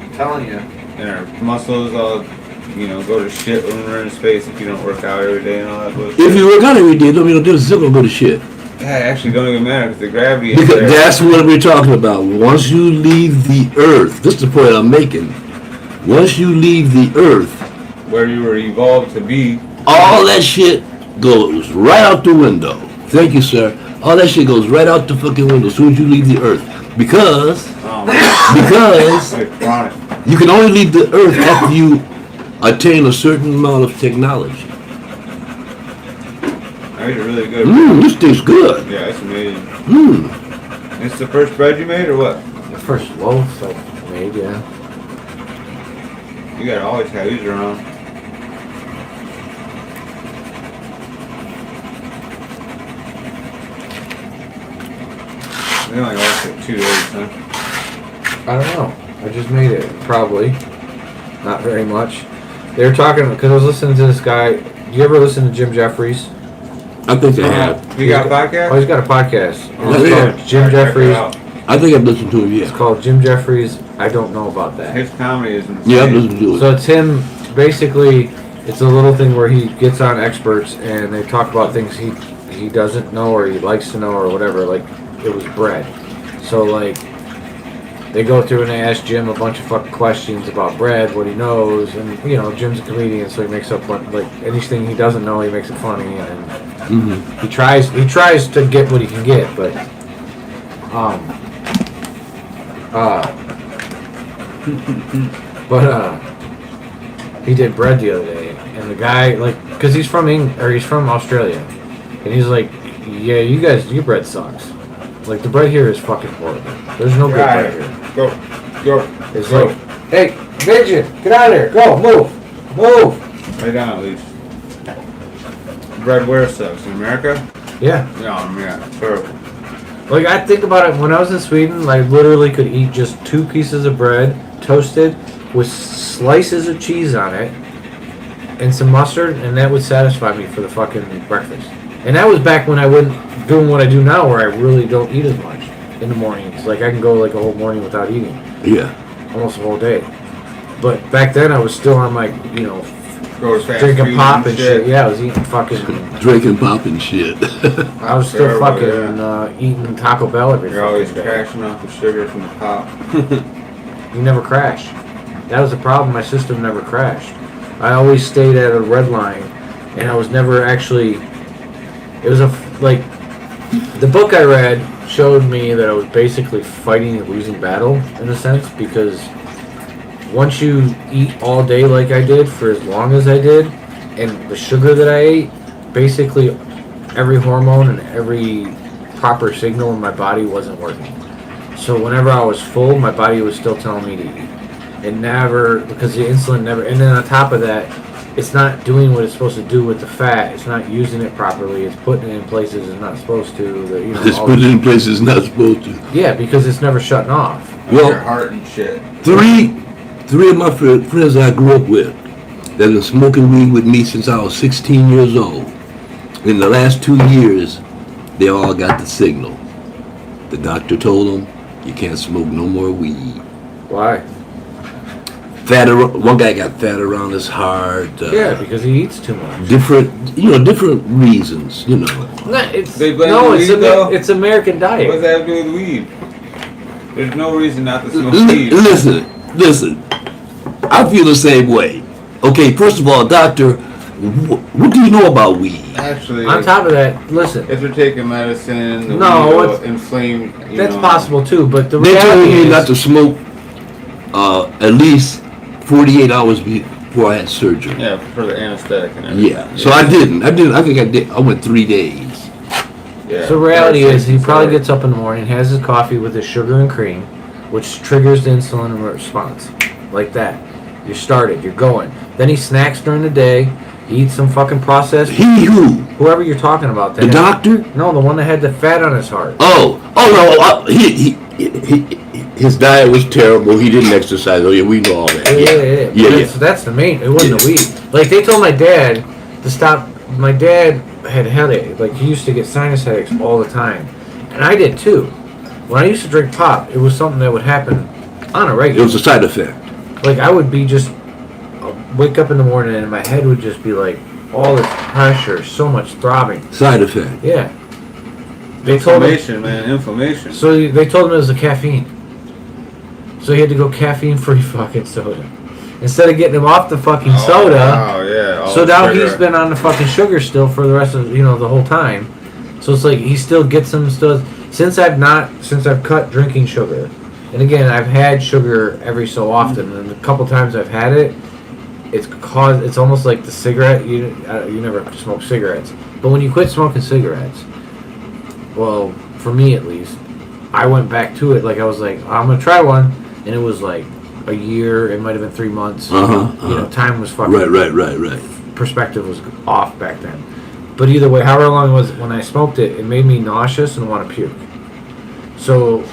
I'm telling you. And our muscles all, go to shit when we're in space if you don't work out every day and all that bullshit. If you work out every day, don't mean this is still gonna go to shit. Yeah, it actually don't even matter because the gravity is Because there. that's what we're talking about. Once you leave the earth, this is the point I'm making. Once you leave the earth, Where you were evolved to be. all that shit goes right out the window. Thank you, sir. All that shit goes right out the fucking window as soon as you leave the earth. Because Oh man. It's like chronic. you can only leave the earth after you attain a certain amount of technology. I made it really good. This tastes good. Yeah, it's amazing. Mmm. It's the first bread you made or what? The first loaf I made, yeah. You gotta always have these around. They only last like 2 days, huh? I don't know. I just made it. Probably. Not very much. They were talking, because I was listening to this guy. Do you ever listen to Jim Jeffries? I think I have. You got a podcast? Oh, he's got a podcast. Oh, It's yeah. called Jim Alright, check it Jeffries. out. I think I've listened to him, It's yeah. called Jim Jeffries. I don't know about that. His comedy is insane. Yeah, I've listened to it. So it's him, basically, it's a little thing where he gets on experts and they talk about things he doesn't know or he likes to know or whatever, like it was bread. So like, they go through and they ask Jim a bunch of fucking questions about bread, what he knows, and Jim's a comedian, so he makes up like anything he doesn't know, he makes it funny, and he tries to get what he can get, but he did bread the other day, and the guy, like, cause he's from he's from Australia, and he's like, yeah, your bread sucks. Like, the bread here is fucking horrible. There's no good bread here. Go. It's Go. like, Hey, Vision, get out of there. Go, move. Move. Lay down at least. Bread where sucks? In America? Yeah. Yeah, terrible. Like, I think about it, when I was in Sweden, I literally could eat just 2 pieces of bread, toasted, with slices of cheese on it, and some mustard, and that would satisfy me for the fucking breakfast. And that was back when I wasn't doing what I do now, where I really don't eat as much in the mornings. Like, I can go like a whole morning without eating. Yeah. Almost a whole day. But back then, I was still on my, Go to fast drinking food pop and shit. Yeah, I was eating fucking... Drinking pop and shit. I was still Terrible, fucking eating Taco Bell every You're always fucking day. crashing off the sugar from the pop. You never crash. That was the problem. My system never crashed. I always stayed at a red line, and I was never actually... It was the book I read showed me that I was basically fighting a losing battle, in a sense, because once you eat all day like I did for as long as I did, and the sugar that I ate, basically every hormone and every proper signal in my body wasn't working. So whenever I was full, my body was still telling me to eat. And never, because the insulin never, and then on top of that, it's not doing what it's supposed to do with the fat. It's not using it properly. It's putting it in places it's not supposed to. It's put it in places it's not supposed to. Yeah, because it's never shutting off. Well, Your heart and shit. Three of my friends I grew up with that have been smoking weed with me since I was 16 years old. In the last 2 years, they all got the signal. The doctor told them, you can't smoke no more weed. Why? One guy got fat around his heart. Yeah, because he eats too much. Different reasons, No, it's They blame the weed, though? it's American What does diet. that have to do with weed? There's no reason not to smoke Listen, weed. listen. I feel the same way. Okay, first of all, doctor, what do you know about weed? Actually, On top of that, listen, if you're taking medicine, the No, weed will it's- inflame. that's possible too, but the They told reality me is, not to smoke at least 48 hours before I had surgery. Yeah, for the anesthetic and everything. Yeah. So I didn't. I think I did. I went 3 days. Yeah. so reality That's is he probably sorry. gets up in the morning, has his coffee with his sugar and cream, which triggers the insulin response. Like that. You're started, you're going. Then he snacks during the day, he eats some fucking processed, He who? whoever you're talking about. The doctor? No, the one that had the fat on his heart. Oh no. His diet was terrible. He didn't exercise. Oh yeah, we know all that. Yeah. That's the main. It wasn't the weed. Like they told my dad to stop. My dad had headache. Like he used to get sinus headaches all the time, and I did too. When I used to drink pop, it was something that would happen on a It regular. was a side effect. Like I would be just wake up in the morning and my head would just be like all this pressure, so much throbbing. Side effect. Yeah. They told him. Inflammation, man, inflammation. So they told him it was the caffeine. So he had to go caffeine-free fucking soda. Instead of getting him off the fucking soda. Oh yeah. all So the now sugar. he's been on the fucking sugar still for the rest of the whole time. So it's like he still gets them still since I've cut drinking sugar. And again, I've had sugar every so often, and the couple times I've had it, it's almost like the cigarette. You never smoke cigarettes, but when you quit smoking cigarettes, well, for me at least, I went back to it. Like I was like, I'm gonna try one, and it was like a year. It might have been 3 months. Time was fucking Right. perspective was off back then. But either way, however long it was when I smoked it, it made me nauseous and want to puke. So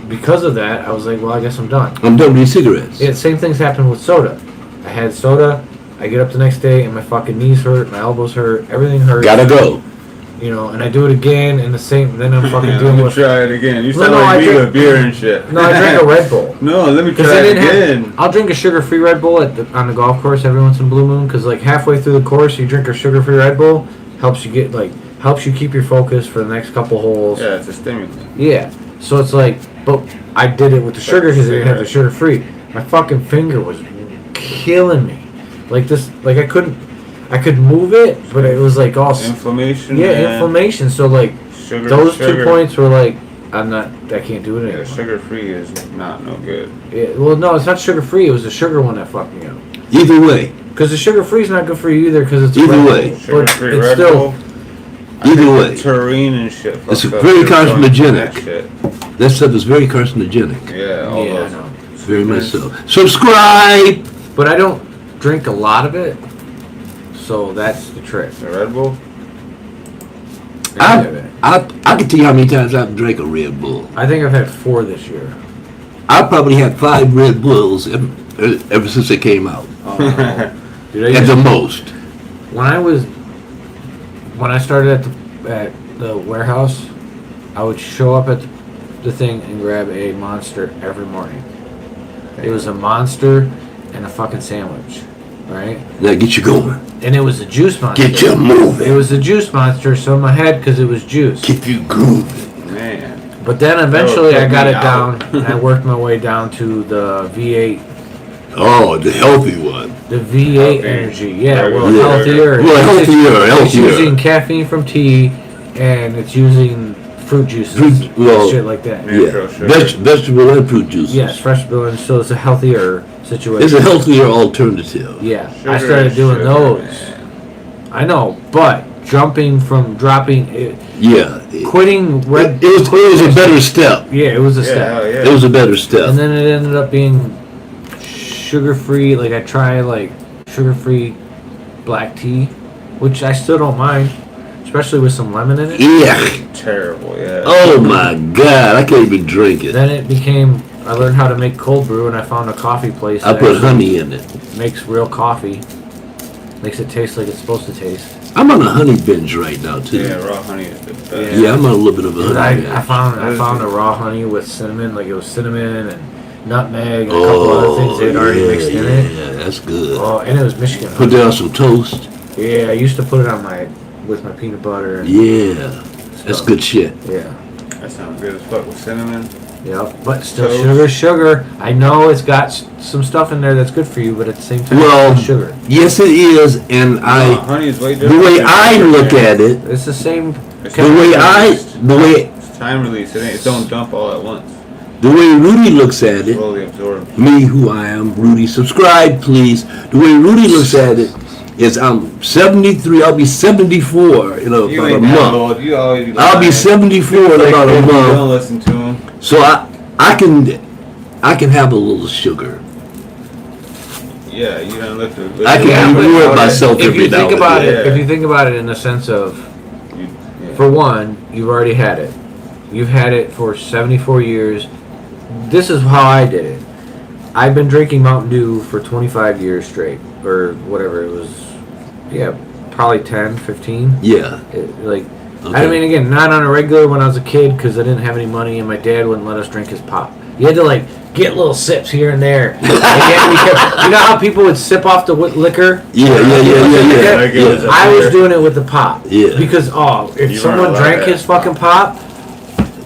because of that, I was like, well, I guess I'm done. I'm done with these cigarettes. Yeah, same things happened with soda. I had soda, I get up the next day and my fucking knees hurt, my elbows hurt, everything hurts. Gotta go. And I do it again and then I'm fucking Let dealing me with... try it again. You No, sound no, like I me drink- with beer and shit. No, I drank a Red Bull. No, let me Because try they it didn't again. have... I'll drink a sugar-free Red Bull on the golf course every once in a blue moon, because like halfway through the course you drink a sugar-free Red Bull, helps you keep your focus for the next couple holes. Yeah, it's a stimulant. Yeah. So it's like, but I did it with the sugar because they didn't have the sugar-free. My fucking finger was killing me. Like this, like I could move it, but it was like all... Inflammation. Yeah, man. inflammation. So like, Sugar. those sugar. 2 points were like, I can't do it Yeah, anymore. sugar-free is not no good. Yeah, well, no, it's not sugar-free. It was the sugar one that fucked me up. Either way. Because the sugar-free is not good for you either because it's Either Red Bull, way. but Sugar-free it's Red still... Bull. Either way. Taurine and shit. It's fucked up very your joints and carcinogenic. that shit. That stuff is very carcinogenic. Yeah, all Yeah, I those know. Very much so. Subscribe. But I don't drink a lot of it, so that's the trick. The Red Bull? I can tell you how many times I've drank a Red Bull. I think I've had 4 this year. I probably had 5 Red Bulls ever since it came out. Dude, At the most. when I started at the warehouse, I would show up at the thing and grab a Monster every morning. It was a Monster and a fucking sandwich, right? Now get you going. And it was a juice Monster. Get you moving. It was a juice Monster, so in my head, because it was juice. Keep you grooving. Man. But then eventually I got it me down, and I worked my way down to the V8. Oh, the healthy one. The V8 Healthy. energy, yeah, Yeah, well, yeah. healthier. Well, healthier. It's using caffeine from tea, and it's using fruit juices, Fruit- well, and shit like that. Yeah. Natural sugar. Vegetable and fruit juices. Yes, fresh blend, so it's a healthier situation. It's a healthier alternative. Yeah, Sugar I started is doing sugar, those. man. I know, but dropping it, Yeah. quitting red. It was a better step. Yeah, it was a Yeah, step. hell yeah. It was a better step. And then it ended up being sugar-free. Like I tried like sugar-free black tea, which I still don't mind, especially with some lemon in it. Yeah. Terrible, yeah. Oh my God, I can't even drink it. Then it became. I learned how to make cold brew, and I found a coffee place I that put actually honey in it. makes real coffee. Makes it taste like it's supposed to taste. I'm on a honey binge right now too. Yeah, raw honey is the best. Yeah. Yeah, I'm on a little bit of a But honey I binge. found a raw honey with cinnamon, like it was cinnamon and nutmeg and a couple other things they had already mixed in it. Yeah, that's good. Oh, and it was Michigan. Put down some toast. Yeah, I used to put it on with my peanut butter. And Yeah, that's stuff. good shit. Yeah, That sounds good as fuck with cinnamon. yeah, but still Toast. sugar. I know it's got some stuff in there that's good for you, but at the same time, Well, it's sugar. Yes, it is, and Honey is way the different. way than I sugar, look man. at it, It's the same. It's the way It's time release. It don't dump all at once. the way Rudy looks at it, Slowly absorb. me who I am, Rudy, subscribe please. The way Rudy looks at it is I'm 73, I'll be 74 in You about a ain't that month. old. You always be I'll be lying. 74 in Like, about a baby, month. don't listen to him. So I can have a little sugar. Yeah, you don't look to. I can reward myself If every you now think and about then. it, if you think about it in the sense of, Yeah. for one, you've already had it. You've had it for 74 years. This is how I did it. I've been drinking Mountain Dew for 25 years straight, or whatever it was. Yeah, probably 10, 15. Yeah. Like, Okay. I mean, again, not on a regular when I was a kid because I didn't have any money and my dad wouldn't let us drink his pop. You had to like get little sips here and there. And yet you know how people would sip off the liquor? Yeah. Like it was a I was beer. doing it with the pop. Yeah. Because if You someone weren't allowed drank to his have fucking pop,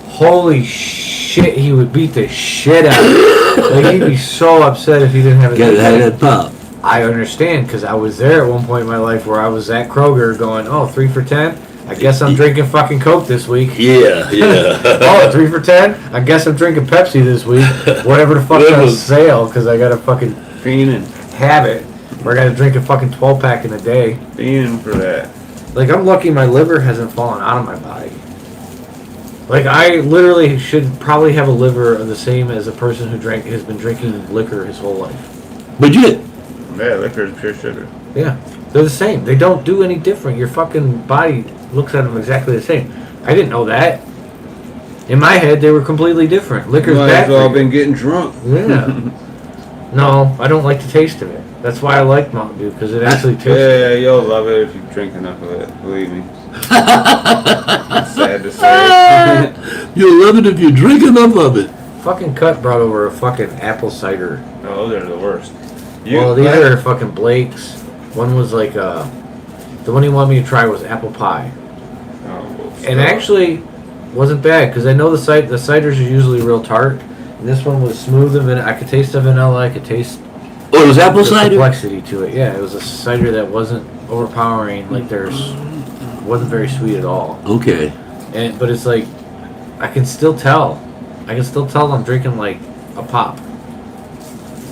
holy shit, he would beat the shit out of it. Like he'd be so upset if he didn't have it. Gotta have that pop. I understand because I was there at one point in my life where I was at Kroger going, oh, 3 for $10. I guess I'm drinking fucking Coke this week. Yeah. Oh, 3 for $10. I guess I'm drinking Pepsi this week. Whatever the fuck's on sale because I got to fucking Fiending. have it. Or I got to drink a fucking 12-pack in a day. Fiending for that. Like, I'm lucky my liver hasn't fallen out of my body. Like, I literally should probably have a liver the same as a person who has been drinking liquor his whole life. But you Yeah, liquor is pure sugar. Yeah, they're the same. They don't do any different. Your fucking body looks at them exactly the same. I didn't know that. In my head, they were completely different. Liquor's Might bad as well for you. been getting drunk. Yeah. No, I don't like the taste of it. That's why I like Mountain Dew, because it actually tastes Yeah, you'll love it if you drink enough of it. Believe me. It's sad to say. you'll love it if you drink enough of it. Fucking Cut brought over a fucking apple cider. Oh, those are the worst. Well, these are fucking Blake's. One was like, the one he wanted me to try was apple pie. And actually, wasn't bad, because I know the ciders are usually real tart. And this one was smooth and I could taste the vanilla, I could taste Oh, it was apple the cider? complexity to it. Yeah, it was a cider that wasn't overpowering, like wasn't very sweet at all. Okay. But it's like, I can still tell I'm drinking like a pop.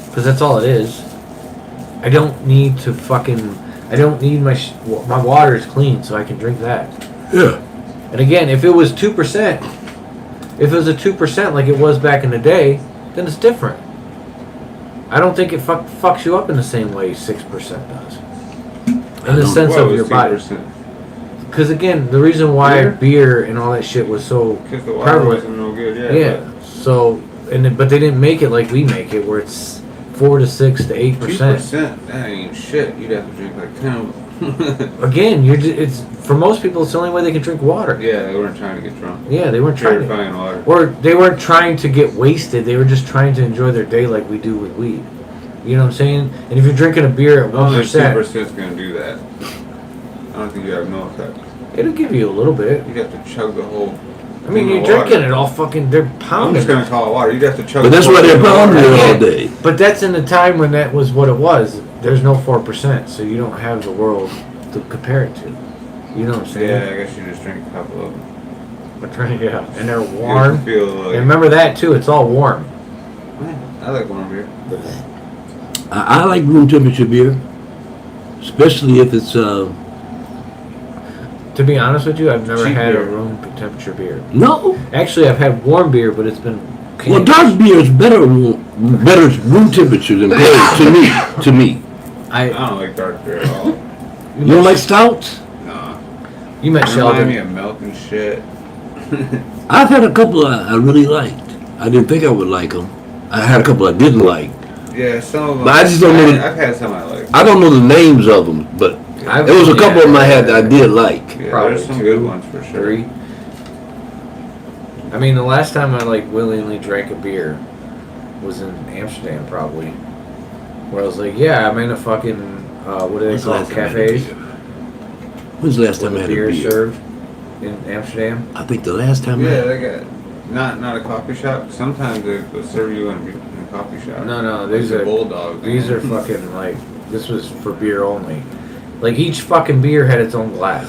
Because that's all it is. I don't need my water is clean so I can drink that. Yeah. And again, if it was 2%, if it was a 2% like it was back in the day, then it's different. I don't think it fucks you up in the same way 6% does. In the don't- sense What of was your body. 2%? Because again, the reason why beer and all that shit was so Because the water prevalent. wasn't no good. Yeah. Yeah. So, but they didn't make it like we make it, where it's 4 to 6 to 8%. 2%. That ain't shit. You'd have to drink like 10 of them. Again, it's for most people, it's the only way they can drink water. Yeah, they weren't trying to get drunk. Yeah, they weren't trying to, Purifying water. or they weren't trying to get wasted. They were just trying to enjoy their day like we do with weed. You know what I'm saying? And if you're drinking a beer at Only 1%, 2% is going to do that. I don't think you have no effect. it'll give you a little bit. You'd have to chug the whole. I mean, thing you're of drinking water. it all fucking. They're I'm pounding. just going to call it water. You'd have to chug. But that's the why whole they're thing of pounding water. it all Yeah. day. But that's in the time when that was what it was. There's no 4%, so you don't have the world to compare it to. You know what I'm saying? Yeah, I guess you just drink a couple of them. Yeah, and they're You warm. feel like. And remember that too. It's all warm. I like warm beer. I like room temperature beer, especially if it's To be honest with you, I've never Cheap had a beer. room temperature beer. no. Actually, I've had warm beer, but it's been. Well, dark beer is better room temperature than cold to me. I don't like dark beer at all. You don't like stouts? Nah. You met It reminds me Sheldon. of milk and shit. I've had a couple I really liked. I didn't think I would like them. I had a couple I didn't like. Yeah, some of them. But I just don't know. I've had some I like. I don't know the names of them, but I've- there was a couple of them I had yeah. that I did like. Yeah, Probably there's some 2, good ones for sure. 3. I mean, the last time I willingly drank a beer was in Amsterdam, probably. Where I was like, yeah, I'm in a fucking what do they When's the call last time I had a cafes? beer? When's the last time I Where had the a beer beer? served in Amsterdam. I think the last time I Yeah, had they got not a coffee shop. Sometimes they'll serve you in a coffee shop. No, Like these the are bulldog. these are fucking like this was for beer only. Like each fucking beer had its own glass,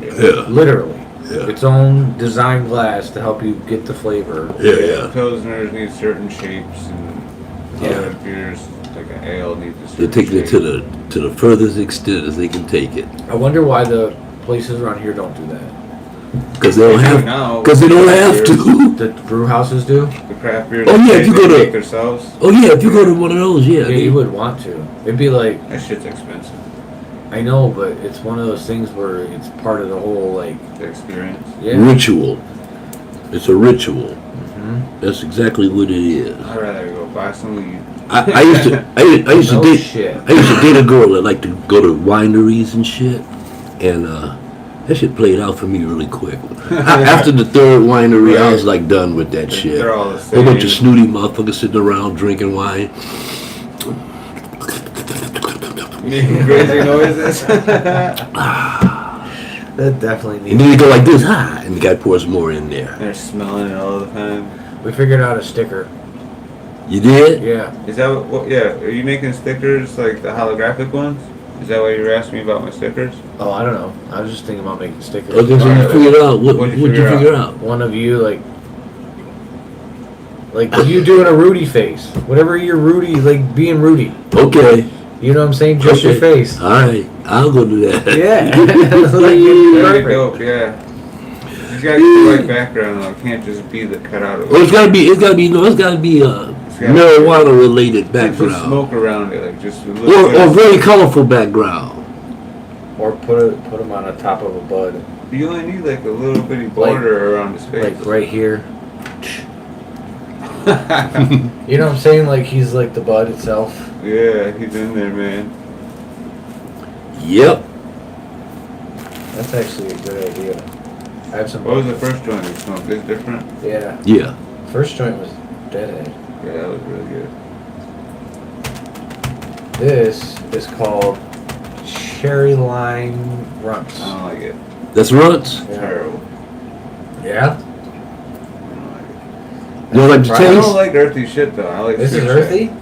Yeah, literally. yeah. Its own design glass to help you get the flavor. Yeah. Pilsners need certain shapes, and Yeah. other beers like an ale needs a They're certain taking it shape. to the furthest extent as they can take it, I wonder why the places around here don't do that. because they don't They do have, now. because they don't have to. The brew houses do. The craft beers. Oh, yeah, if you they go to- make themselves. Oh yeah, if you go to one of those, yeah, Yeah, you would want to. It'd be like That shit's expensive. I know, but it's one of those things where it's part of the whole like The experience. yeah. ritual. It's a ritual. Mhm. That's exactly what it is. I'd rather go buy some weed. I used to No date shit. I used to date a girl that liked to go to wineries and shit, and that shit played out for me really quick. After the third winery, I was like done with that shit. They're all the A same. whole bunch of snooty motherfuckers sitting around drinking wine. Making crazy noises. That definitely And needs. then you go like this, and the guy pours more in there. They're smelling it all the time. We figured out a sticker. You did? Yeah. Is that what? Yeah. Are you making stickers like the holographic ones? Is that why you were asking me about my stickers? Oh, I don't know. I was just thinking about making stickers. Okay, so you figured out. What'd you figure out? One of you like you doing a Rudy face. Whatever your Rudy, like being Rudy. Okay. You know what I'm saying? Just your Okay. face. All right, I'll go do that. Yeah. Like, you'd be Very perfect. dope. Yeah. You gotta get the right background though. It can't just be the cutout of Well, it. it's gotta be gotta be marijuana related Put background, smoke around it, like just. a little or bit of- very colorful background. Or put them on the top of a bud, You only need like a little bitty border around his face. like right here. You know what I'm saying? Like he's like the bud itself. Yeah, he's in there, man. Yep. That's actually a good idea. I have some. What was the first joint you smoked? Is different? Yeah. Yeah. First joint was Deadhead. Yeah, that was really good. This is called Cherry Lime Runts. I don't like it. That's runts. Terrible. Yeah? I don't like it. You don't like the Right. I taste? don't like earthy shit though. I like This is sweet earthy? shit.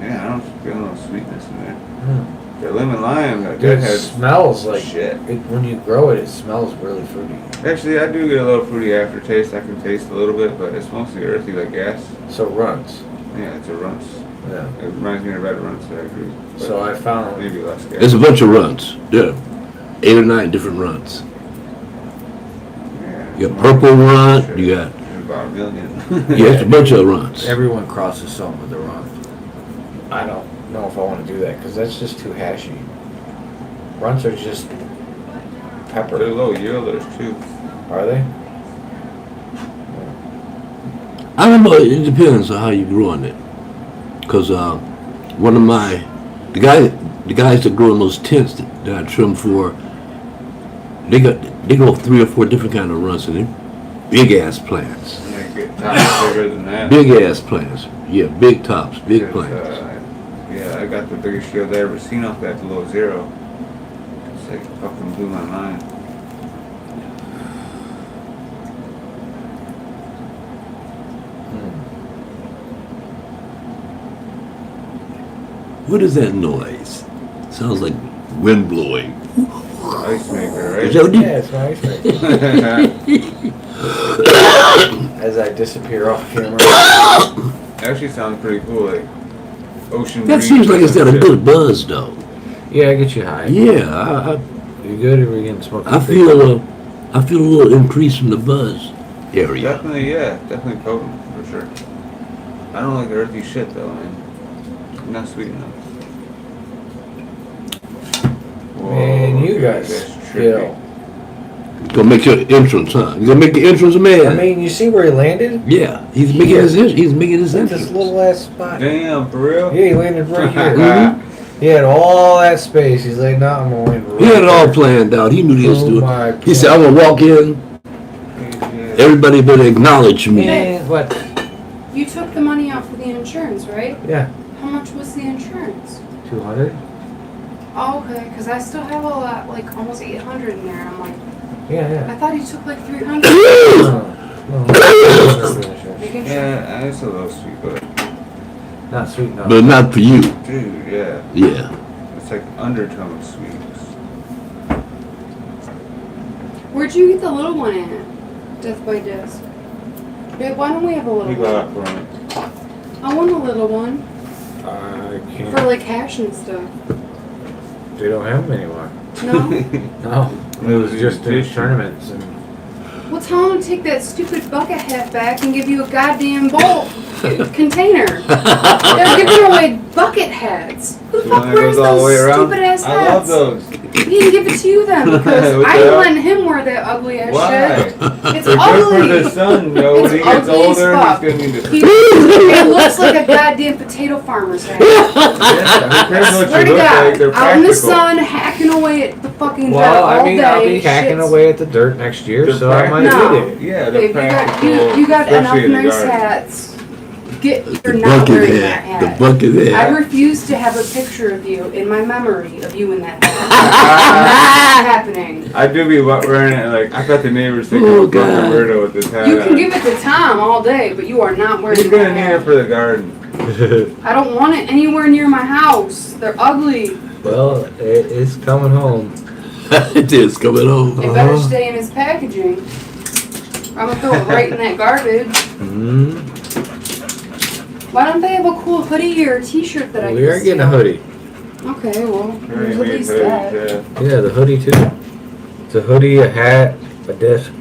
Yeah, I don't feel no sweetness in there. Hmm. The lemon lime, that Dude, it has smells like shit. when you grow it, it smells really fruity. Actually, I do get a little fruity aftertaste. I can taste a little bit, but it's mostly earthy like gas. So runs. Yeah, it's a runts. Yeah. It reminds me of red runts. I agree. But So I found maybe less gas. There's a bunch of runts. Yeah. 8 or 9 different runts. Yeah. You got purple runt. You got There's about a million. yeah, it's a bunch of runts. everyone crosses some with the run. I don't know if I want to do that because that's just too hashy. Runts are just pepper. They're low yielders too. Are they? I don't know. It depends on how you grow on it. Cause one of the guys that grow in those tents that I trim for, they grow 3 or 4 different kind of runts in them. Big ass plants. And they get tops bigger than that. Big ass plants. Yeah, big tops, big Because, plants. yeah, I got the biggest shield I ever seen off that below zero. It's like fucking blew my mind. What is that noise? Sounds like wind blowing. Ice maker, right? Is that what you- Yeah, it's nice. As I disappear off camera. Actually sounds pretty cool, like ocean That breeze seems like or it's some got a shit. good buzz though. Yeah, I get you high. Yeah, You good or we getting smoked? I feel a little increase in the buzz area. Definitely, yeah, definitely potent for sure. I don't like earthy shit though, man. Not sweet enough. Man, you dude, guys that's kill. Gonna make your entrance, huh? You gonna make the entrance, man? I mean, you see where he landed? Yeah, he's making his This entrance. little ass spot. Damn, for real? Yeah, he landed right here. Mhm. He had all that space. He's like, no, I'm gonna land right He had it all there. planned out. He knew he was Oh doing. my He said, "I'm gonna walk in. Yeah. Everybody better acknowledge me." Man, what? You took the money out for the insurance, right? Yeah, How much was the insurance? 200? Oh, okay, because I still have a lot, like almost 800 in there. And I'm like, Yeah, I thought he took like 300. Making sure. Yeah, it's a little sweet, but Not sweet enough. But not for you. dude, yeah. Yeah. It's like undertone sweet. Where'd you get the little one at? Death by Disc. Babe, why don't we have a little He one? got from it. I want a little one I can't. for like hash and stuff. They don't have them anymore. No? No. It was just in tournaments. And Well, tell him to take that stupid bucket hat back and give you a goddamn bowl container. They're giving away bucket hats. Who the The fuck one that wears goes all the way those around? stupid ass I love hats? those. He didn't give it to you then because What I the ain't hell? letting him wear that ugly ass Why? shit. It's They're good for the ugly. sun, yo. When It's he gets ugly as older, fuck. he's gonna need to. He, it looks like a goddamn potato farmer's hat. Yeah, who cares what Swear you to look God, like? They're out in the practical. sun, hacking away at the fucking jet well, all I mean, day. I'll be hacking Shit's- away at the dirt next year, They're so I might practical. get it. Yeah, they're Babe, practical. you got enough especially in the nice garden. hats. You're The not bucket wearing that hat. The hat. bucket I hat. refuse to have a picture of you in my memory of you in that hat. Not happening. I do be wearing it like I bet the neighbors think Oh, I'm a fucking God. weirdo with this hat. You can on. give it to Tom all day, but you are not wearing He's gonna that need it hat. for the garden. I don't want it anywhere near my house. They're ugly. Well, it's coming home. It is coming home. It better stay in its packaging. I'm gonna throw it right in that garbage. Mm-hmm. Why don't they have a cool hoodie or a t-shirt that I can We are getting a steal? hoodie. Okay, well, there's at Very least neat that. hoodies, Yeah, the hoodie too. It's a hoodie, a hat, a disc.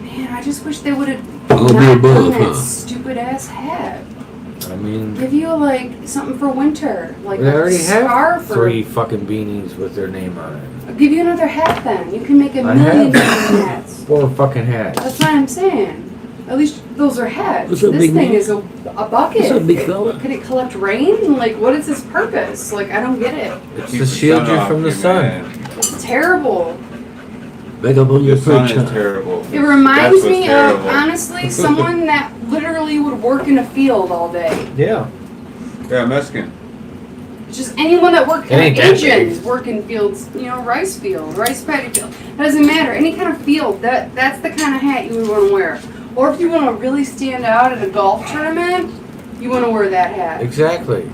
Man, I just wish they would have All the not above, done that huh? stupid ass hat. I mean, Give you like something for winter, like they a already have scarf. 3 fucking beanies with their name on it. I'll give you another hat then. You can make a I million have. different hats. 4 fucking hats. That's what I'm saying. At least those are hats. What's up, This big thing man? is a bucket. What's up, big fella? Could it collect rain? Like, what is its purpose? Like, I don't get it. It's Keep to the shield sun you off from the you, sun. man. It's terrible. Back up on your The sun perch. is huh? terrible. It reminds That's what's me terrible. of, honestly, someone that literally would work in a field all day. Yeah. Yeah, Mexican. Just anyone that worked It ain't that Asians work in fields, rice field, rice paddy field. It doesn't matter. Any kind of field, that's the kind of hat you would want to wear. Or if you want to really stand out at a golf tournament, you want to wear that hat. Exactly.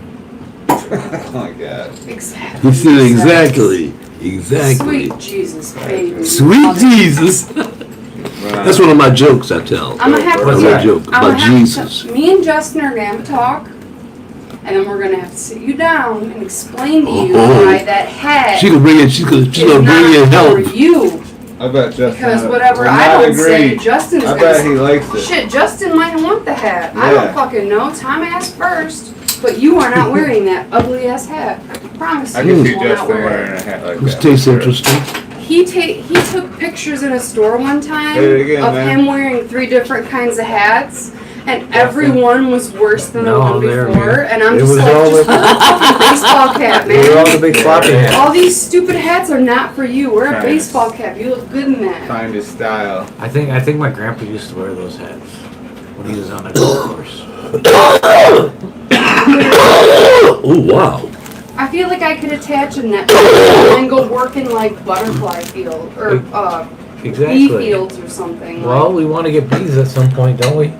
Oh my god. Exactly. He said exactly. Exactly. Sweet Jesus, baby. Sweet Jesus. That's one of my jokes I tell. I'm gonna have That's to. my joke I'm about gonna have Jesus. To, me and Justin are gonna have to talk, and then we're gonna have to sit you down and explain to you Oh. why that hat She gonna bring in. She's gonna is bring in not help. for you. I bet Justin. Because will whatever not I don't agree. say, Justin's I gonna bet say. he likes it. Shit, Justin might want the hat. I Yeah. don't fucking know. Tom asked first. But you are not wearing that ugly ass hat. I promise I you. can see you will not Justin wear wearing it. a hat like This that. tastes for sure. interesting. He took pictures in a store one time Say it again, of man. him wearing 3 different kinds of hats, and every one was worse than the No, one there, before. man. And I'm It just was like, all just the- wear a fucking baseball cap, They were all the man. big floppy hats. All these stupid hats are not for you. Wear a Nice. baseball cap. You look good in that. Find his style. I think my grandpa used to wear those hats when he was on the golf course. Oh wow. I feel like I could attach a net and then go work in like butterfly field or bee Exactly. fields or something. Well, like, we want to get bees at some point, don't we?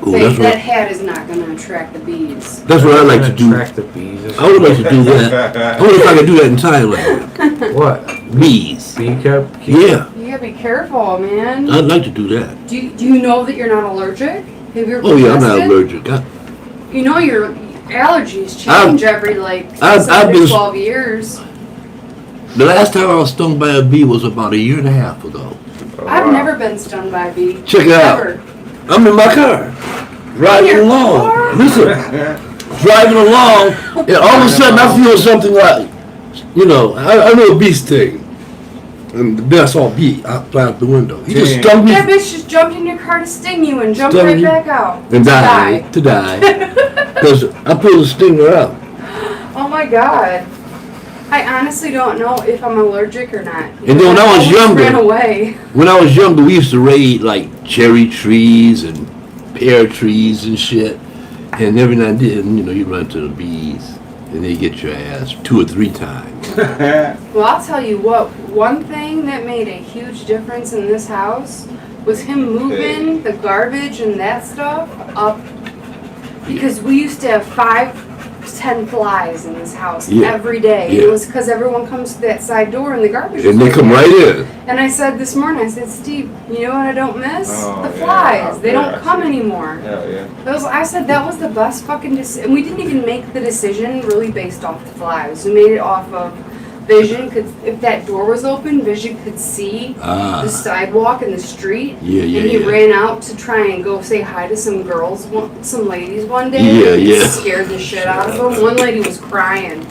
Oh, say, that's that what. hat is not going to attract the bees. That's what I like to do. Attract the bees. or I would like to do that. I wonder if I could do that in Thailand. something. What? Bees. Bee kept? Yeah, You gotta be careful, man. I'd like to do that. Do you know that you're not allergic? Have you ever Oh yeah, I'm not tested? allergic. You know your allergies change every like I've 7 to been- 12 years. The last time I was stung by a bee was about a year and a half ago. Oh, I've wow. never been stung by a bee. Check it out. Ever. I'm in my car, driving your along. car? Listen, driving along, and all of a sudden I feel something like, I know a bee sting. And then I saw a bee out the window. He just Dang. stung me That bitch just jumped in your car to sting you and jumped Stung right you? back out. and To died. To die. Because I pulled the stinger out. Oh my god. I honestly don't know if I'm allergic or not. then when I was always younger- ran away. When I was younger, we used to raid like cherry trees and pear trees and shit. And every now and then, you run into the bees and they get your ass 2 or 3 times. Well, I'll tell you what, one thing that made a huge difference in this house was him moving the garbage and that stuff up. Because we used to have 5-10 flies in this house Yeah. every day. Yeah. It was because everyone comes to that side door and the garbage And is they come there. right in. And I said this morning, I said, Steve, you know what I don't miss? Oh, the yeah, flies. They yeah, don't I come see. anymore. Hell yeah. I said that was the best fucking decision. And we didn't even make the decision really based off the flies. We made it off of Vision. If that door was open, Vision could see the sidewalk and the street. Yeah, yeah, And he yeah. ran out to try and go say hi to some girls, some ladies one day. Yeah, and yeah. It scared the shit out of him. One lady was crying.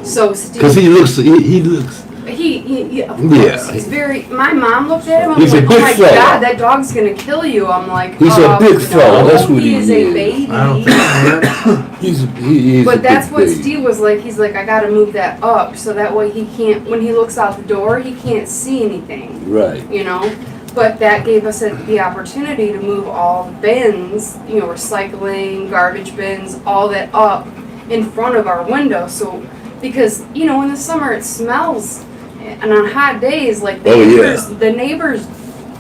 So Steve, Because he looks. he of Yeah. course, he's very. My mom looked at him. I'm He's a like, big oh my fella. god, that dog's gonna kill you. I'm like, He's a big fella, no, that's what he he is. is. A baby. I don't think He's a But that's big what baby. Steve was like. He's like, I gotta move that up so that way he can't. When he looks out the door, he can't see anything. Right. But that gave us the opportunity to move all the bins, recycling, garbage bins, all that up in front of our window. So, because, in the summer it smells, and on hot days, like the neighbors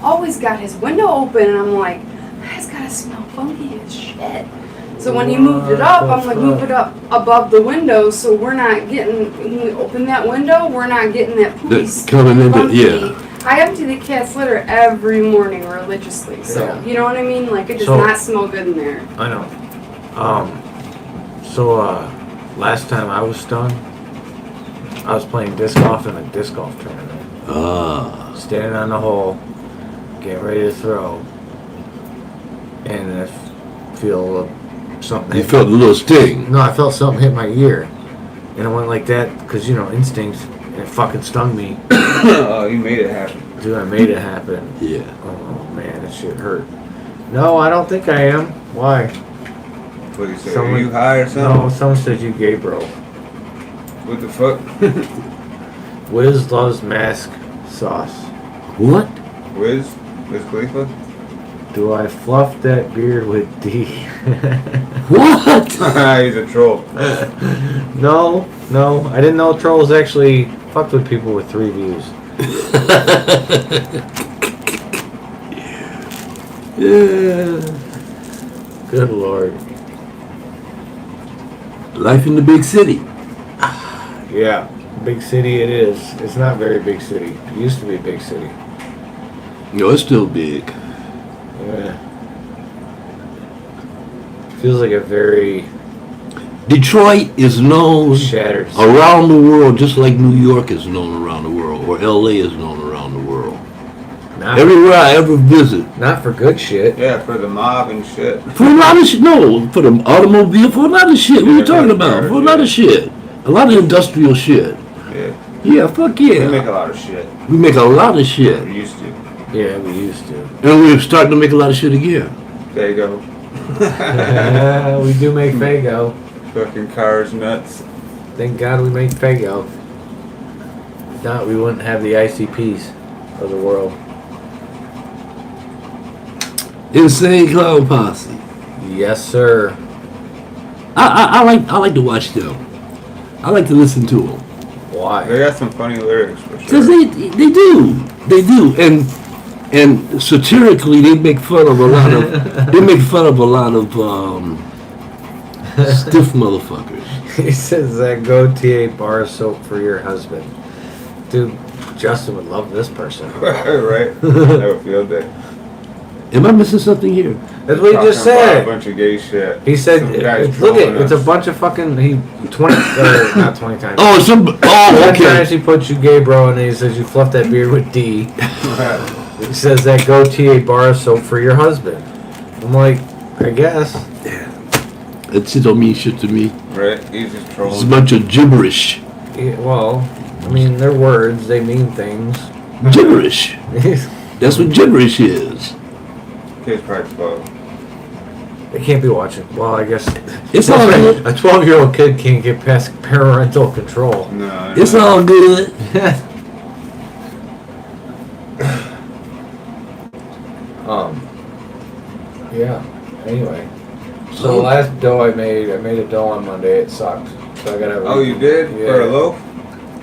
always got his window open, and I'm like, that's gotta smell funky as shit. So when he moved it up, I'm like, move it up above the window so we're not getting, when we open that window, we're not getting that poopy That's coming in, funky. yeah. I empty the cat's litter every morning religiously, so Yeah. you know what I mean? Like it does So- not smell good in there. I know. Last time I was stung, I was playing disc golf in a disc golf tournament. Standing on the hole, getting ready to throw, and I feel something. You felt a little sting. No, I felt something hit my ear, and it went like that because instinct, and it fucking stung me. Oh, you made it happen. Dude, I made it happen. Yeah. Oh man, that shit hurt. No, I don't think I am. Why? What do you say? Someone- Are you high or No, something? someone said you gay, bro. What the fuck? Wiz loves mask sauce. What? Wiz Khalifa? Do I fluff that beard with D? What? He's a troll. No, I didn't know trolls actually fucked with people with 3 views. Yeah. Good lord. Life in the big city. Yeah, big city it is. It's not very big city. It used to be a big city. It's still big. Yeah. Feels like a very Detroit is known shattered. around the world just like New York is known around the world, or LA is known around the world. Not, Everywhere I ever visit. not for good shit. Yeah, for the mob and shit. For a lot of shit. No, for the automobile, for a lot of shit. What are you talking about? For a lot of shit. A lot of industrial shit. Yeah. Yeah, fuck We yeah. make a lot of shit. We make a lot of shit. We used to. Yeah, we used to. And we're starting to make a lot of shit again. There you go. Yeah, we do make Fago. Fucking cars nuts. Thank God we make Fago. If not, we wouldn't have the ICPs of the world. Insane Clown Posse. Yes, sir. I like to watch them. I like to listen to them. Why? They got some funny lyrics for sure. Cause they do, and satirically they make fun of a lot of stiff motherfuckers. He says that goatee bar soap for your husband. Dude, Justin would love this person. Right? Have a field day. Am I missing something here? That's what he just Talking about a said. bunch of gay shit. He said, Some guys look trolling it, it's a us. bunch of fucking, not 20 times. Oh, 10 okay. times he puts you gay, bro, and then he says you fluff that beard with D. He says that goatee bar soap for your husband. I'm like, I guess. That shit don't mean shit to me. Right? He's just It's a trolling. bunch of gibberish. Yeah, well, I mean, they're words, they mean things. Gibberish. That's what gibberish is. Kid's probably 12. They can't be watching. Well, I guess It's all good. a 12-year-old kid can't get past parental control. No. It's all good. Yeah. Anyway, so the last dough I made a dough on Monday. It sucked. So I gotta. Oh, you did? Yeah. For a loaf?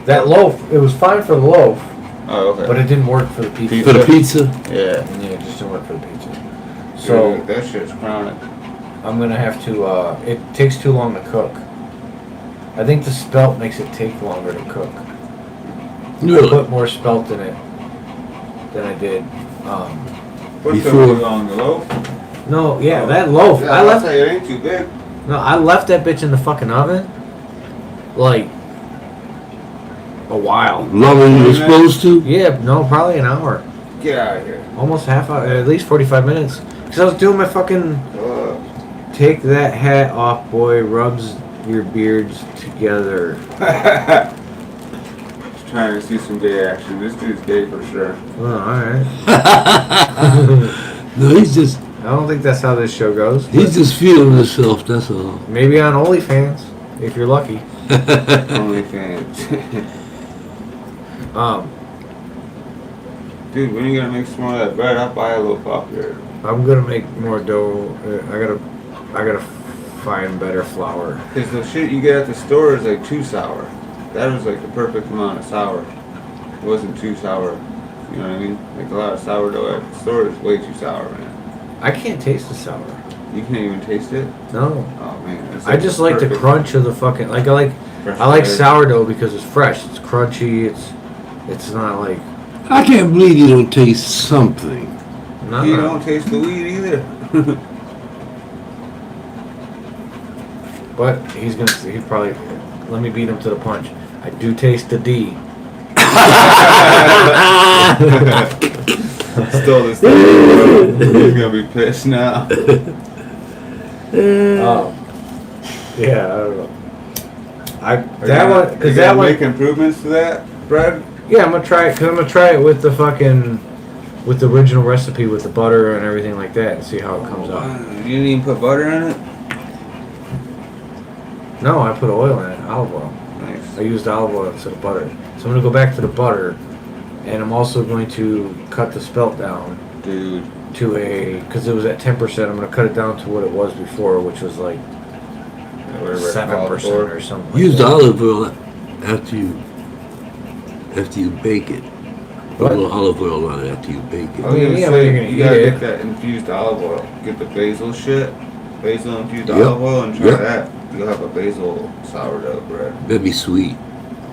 That loaf, it was fine for the loaf, Oh, okay. but it didn't work for the pizza. For the pizza. Yeah. Yeah, it just didn't work for the pizza. So Dude, that shit's chronic. I'm gonna have to. It takes too long to cook. I think the spelt makes it take longer to cook. I Really? put more spelt in it than I did. What's Before- too long? The loaf? No, yeah, that loaf. Yeah, I I'll left. tell you, it ain't too big. No, I left that bitch in the fucking oven, like a while. Longer than you're supposed to? Yeah, no, probably an hour, Get out of here. almost half hour, at least 45 minutes. Cause I was doing my fucking take that hat off, boy. Rubs your beards together. Just trying to see some gay action. This dude's gay for sure. Oh, all right. No, he's just I don't think that's how this show goes. he's just feeling himself, that's all. Maybe on OnlyFans, if you're lucky. OnlyFans. Dude, when are you gonna make some more of that bread? I'll buy a loaf off here. I'm gonna make more dough. I gotta find better flour. Cause the shit you get at the store is like too sour. That was like the perfect amount of sour. It wasn't too sour. You know what I mean? Like a lot of sourdough at the store is way too sour, man. I can't taste the sour. You can't even taste it? No. Oh man. It's I just like the perfect crunch of the fucking fresh I like bread. sourdough because it's fresh. It's crunchy. It's not like I can't believe you don't taste something. no. You don't taste the weed either. But he probably let me beat him to the punch. I do taste the D. Stole this thing, bro. He's gonna be pissed now. Oh. Yeah, I don't know. You gonna make improvements to that bread? Yeah, I'm gonna try it. Cause I'm gonna try it with with the original recipe with the butter and everything like that, and see how it comes out. You didn't even put butter in it? No, I put oil in it, olive oil. Nice. I used olive oil instead of butter. So I'm gonna go back to the butter, and I'm also going to cut the spelt down Dude. to because it was at 10%. I'm gonna cut it down to what it was before, which was like Whatever it's 7% called for. or something. Use like the that. olive oil after you bake it. Put What? a little olive oil on it after you bake it. I was gonna Yeah, say, when you're gonna you eat gotta it. get that infused olive oil. Get the basil shit. Basil infused Yep. olive oil and try Yep. that. You'll have a basil sourdough bread. That'd be sweet.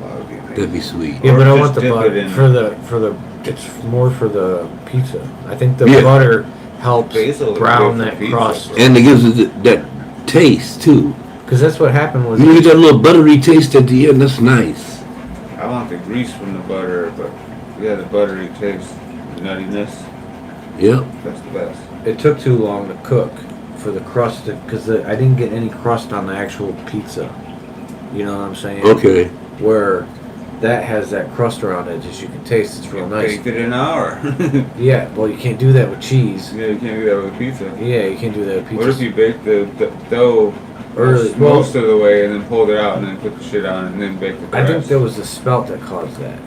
Oh, that'd be amazing. That'd be sweet. Yeah, Or but I just want the dip it butter in- for the. It's more for the pizza. I think the Yeah. butter helps Basil is brown good for that pizza, crust. bro. And it gives it that taste too. Because that's what happened was You get that little buttery taste at the end, that's nice. I want the grease from the butter, but yeah, the buttery taste. nuttiness. Yep. That's the best. It took too long to cook for the crust because I didn't get any crust on the actual pizza. You know what I'm saying? Okay. Where that has that crust around it, as you can taste, it's real nice. Baked it in an hour. Yeah, well, you can't do that with cheese. Yeah, you can't do that with pizza. Yeah, you can't do that with pizza. What if you baked the dough Early- most of the way and then pulled it out and then put the shit on and then baked the I think rest? there was the spelt that caused that.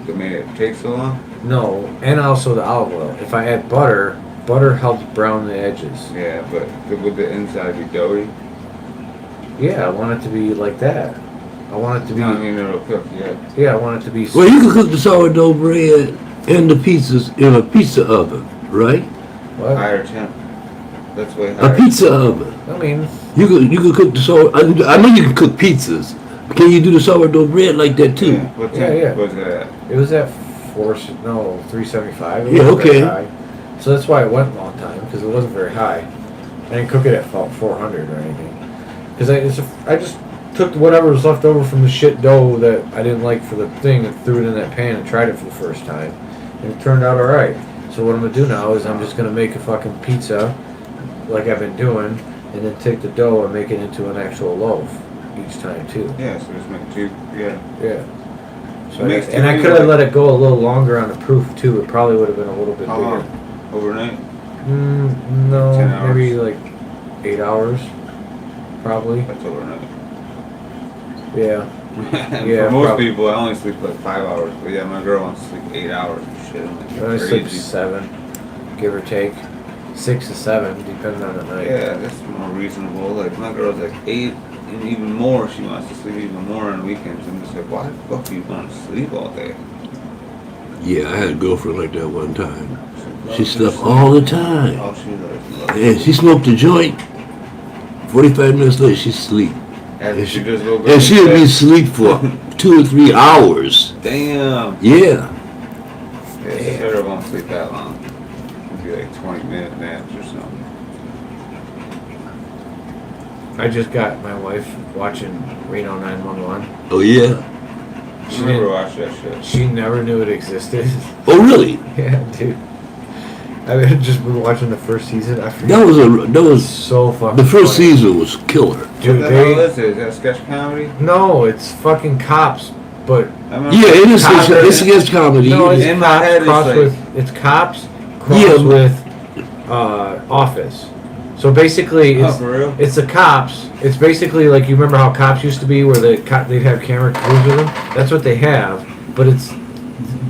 That made it take so long? No, and also the olive oil. If I add butter, butter helps brown the edges. Yeah, but would the inside be doughy? Yeah, I want it to be like that. I want it to be. No, I mean it'll cook, yeah. Yeah, I want it to be. Well, you can cook the sourdough bread and the pizzas in a pizza oven, right? What? Higher temp. That's way A higher. pizza oven. I mean, You could cook the sourdough. I know you can cook pizzas. Can you do the sourdough bread like that too? Yeah. What Yeah, temp yeah. was it at? it was at 375. It Yeah, wasn't very okay. high. So that's why it went a long time because it wasn't very high. I didn't cook it at 400 or anything. Because I just took whatever was left over from the shit dough that I didn't like for the thing and threw it in that pan and tried it for the first time, and it turned out all right. So what I'm gonna do now is I'm just gonna make a fucking pizza, like I've been doing, and then take the dough and make it into an actual loaf each time too. Yeah, so just make two, yeah. Yeah. So Makes and I two could have like- let it go a little longer on the proof too. It probably would have been a little bit How bigger. long? Overnight? No, 10 hours. maybe like 8 hours, probably. That's overnight. Yeah. And Yeah, for most prob- people, I only sleep like 5 hours. But yeah, my girl wants to sleep 8 hours and shit. I'm like, I only you're sleep crazy. 7, give or take. 6 to 7, depending on the night. Yeah, that's more reasonable. Like my girl's like 8 and even more. She wants to sleep even more on weekends. I'm just like, why the fuck do you want to sleep all day? Yeah, I had a girlfriend like that one time. She loves to slept sleep. all the time. All she loves. And she smoked a joint. 45 minutes later, she'd sleep. After And she she, just woke up and she'd be said, asleep for 2 or 3 hours. damn. Yeah. Yeah, she said I won't sleep that long. It'd be like 20-minute naps or something. I just got my wife watching Reno 911. Oh, yeah. I She never didn't- watched that shit. She never knew it existed. Oh, really? Yeah, dude. I've just been watching the first season. I forget. That was So fucking the first funny. season was killer. Dude, What the hell is it? Is that sketch comedy? No, it's fucking cops, but I remember Yeah, it is. Cops- It's against comedy. no, it's In my cops head, it's crossed like- with it's cops crossed Yeah. with Office. So basically, Oh, it's for real? it's the cops. It's basically like you remember how cops used to be, where they'd have camera crews with them. That's what they have, but it's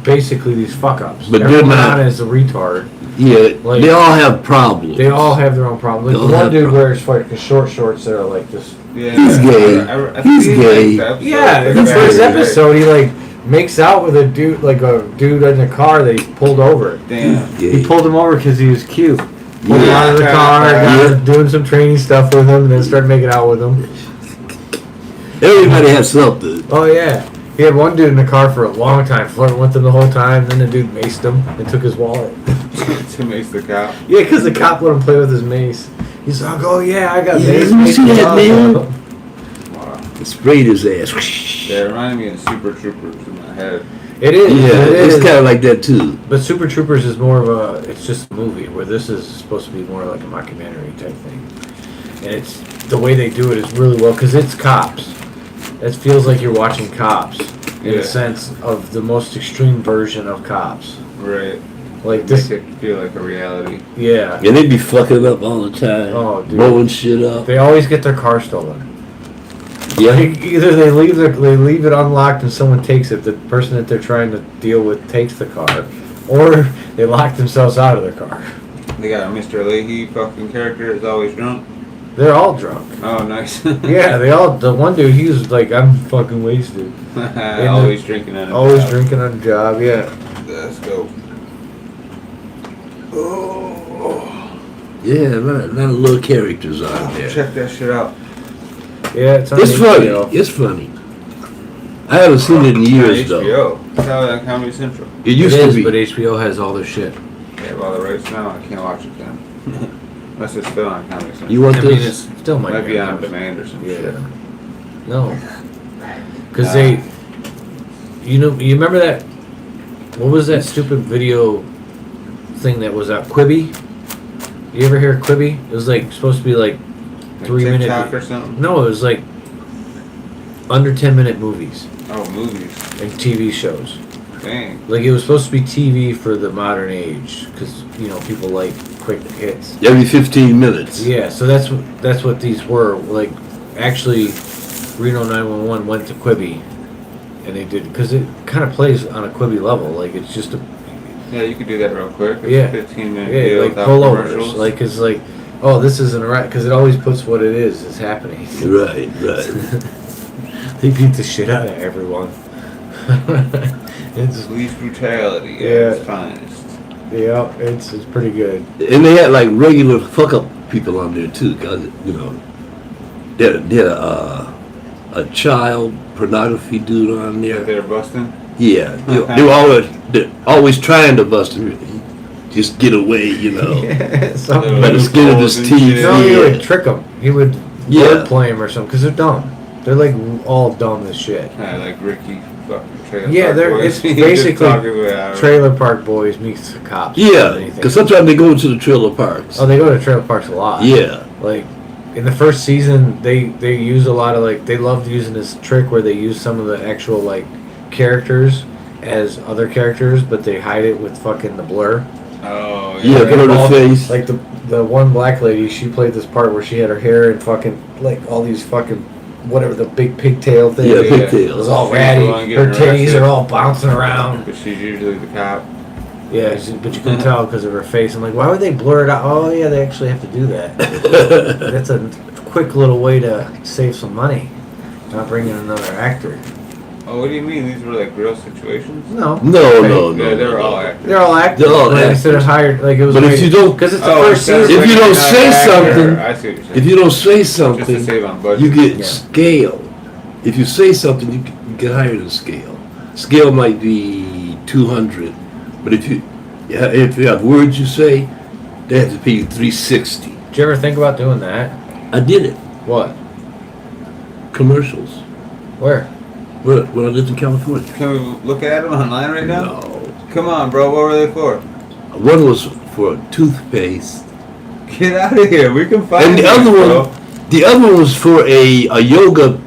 basically these fuck ups. But they're Everyone not- on is a retard. Yeah, Like- they all have problems. They all have their own problems. They Like all the one have dude problems. wears like the short shorts that are like this. Yeah, He's gay. I've He's seen, gay. the episode. Yeah, in the They're first bad. episode, he like makes out with a dude in a car that he pulled over. Damn. Yeah. He pulled him over because he was cute. Pulled him Yeah. out of the car, Yeah. got doing some training stuff with him, and then started making out with him. Everybody has something. Oh yeah, he had one dude in the car for a long time, flirting with him the whole time. Then the dude maced him and took his wallet. To mace the cop. Yeah, because the cop let him play with his mace. He's like, "Oh yeah, I got Yeah, mace." you maced see the that, dog man? out." Wow. Sprayed his ass. Yeah, it reminded me of Super Troopers in my head. It is. Yeah, it it's is. kind of like that too. But Super Troopers is more of a, it's just a movie, where this is supposed to be more like a mockumentary type thing. And it's, the way they do it is really well, because it's cops. It feels like you're watching Cops, in Yeah. a sense of the most extreme version of Cops. Right. Like this, Make it feel like a reality. yeah. And they be fucking up all the time. Oh, dude. Blowing shit up. They always get their car stolen. Yeah. Like, either they leave it unlocked and someone takes it, the person that they're trying to deal with takes the car, or they lock themselves out of their car. They got a Mr. Leahy fucking character that's always drunk. They're all drunk. Oh, nice. Yeah, the one dude, he was like, I'm fucking wasted. Always drinking on a Always job. drinking on the job, yeah. Let's go. Yeah, a lot of little characters out there. Check that shit out. Yeah, it's on It's funny. HBO. It's funny. I haven't seen it in years On though. HBO. It's out on Comedy Central. It It used to is, be. but HBO has all their shit. Yeah, well, the rights now, I can't watch it then. Unless it's still on Comedy Central. You want I mean, this? it's still Might be on on demand or some Yeah. shit. No. Because you remember that, what was that stupid video thing that was out. Quibi. You ever hear of Quibi? It was like supposed to be like Like 3 minute. TikTok or something? No, it was like under 10-minute movies Oh, movies. and TV shows. Dang. Like it was supposed to be TV for the modern age, because people like quick hits. Every 15 minutes. Yeah, so that's what these were. Like, actually, Reno 911 went to Quibi, and they did, because it kind of plays on a Quibi level. Like it's just a Yeah, you could do that real quick. It's Yeah. a 15-minute yeah, deal like without pullovers. commercials. Like it's like, oh, this isn't right, because it always puts what it is happening. Right. They beat the shit out of everyone. It's Police brutality Yeah. at its finest. yeah, it's pretty good. And they had like regular fuck up people on there too, cause they had a child pornography dude on That there. they're busting? Yeah, they were always trying to bust him, just get away, Something. by the skin of his Loopholes and teeth. shit. No, he Yeah. would trick them. He would Yeah. word play them or something, because they're dumb. They're like all dumb as shit. Yeah, like Ricky fucking Trailer Yeah, Park they're Boys. it's He just basically talk his way out of it. Trailer Park Boys meets the cops. Yeah, Anything. because sometimes they go to the trailer parks. Oh, they go to trailer parks a lot. Yeah, Like in the first season, they use a lot of they loved using this trick where they use some of the actual characters as other characters, but they hide it with fucking the blur. Oh, Yeah, yeah. put on the All- face. Like the one black lady, she played this part where she had her hair and fucking all these fucking whatever the big pigtail thing. yeah, Yeah. It pigtails. was all She's ratty. the one Her getting titties arrested. are all bouncing around. But she's usually the cop. Yeah, but you can tell because of her face. I'm like, why would they blur it out? Oh yeah, they actually have to do that. That's a quick little way to save some money. Not bringing another actor. Oh, what do you mean? These were like real situations? No. No. Yeah, they were all actors. They're all actors. They're all but instead of actors. hired, like it was. But if you don't- because it's the Oh, first instead of season. If you don't bringing say another actor, something- I see what you're saying. If you don't say Just to something, save on budget. you get Yeah. scale. If you say something, you get higher than scale. Scale might be 200, but if you have words you say, they have to pay you 360. Did you ever think about doing that? I did it. What? Commercials. Where? When I lived in California. Can we look at them online right now? No. Come on, bro. What were they for? One was for toothpaste, Get out of here. We can find and the these, other bro. one was for a yoga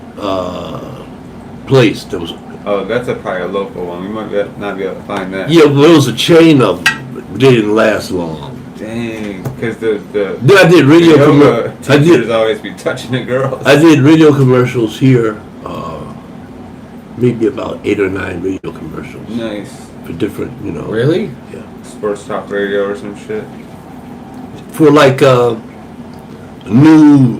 place. That was Oh, that's probably a local one. We might not be able to find that. yeah, well, it was a chain of them. But they didn't last long. Dang. Because the Then I did radio yoga commercials. teachers always be touching the girls. I did radio commercials here, maybe about 8 or 9 radio commercials Nice. for different, Really? Sports talk radio or some shit. for like a new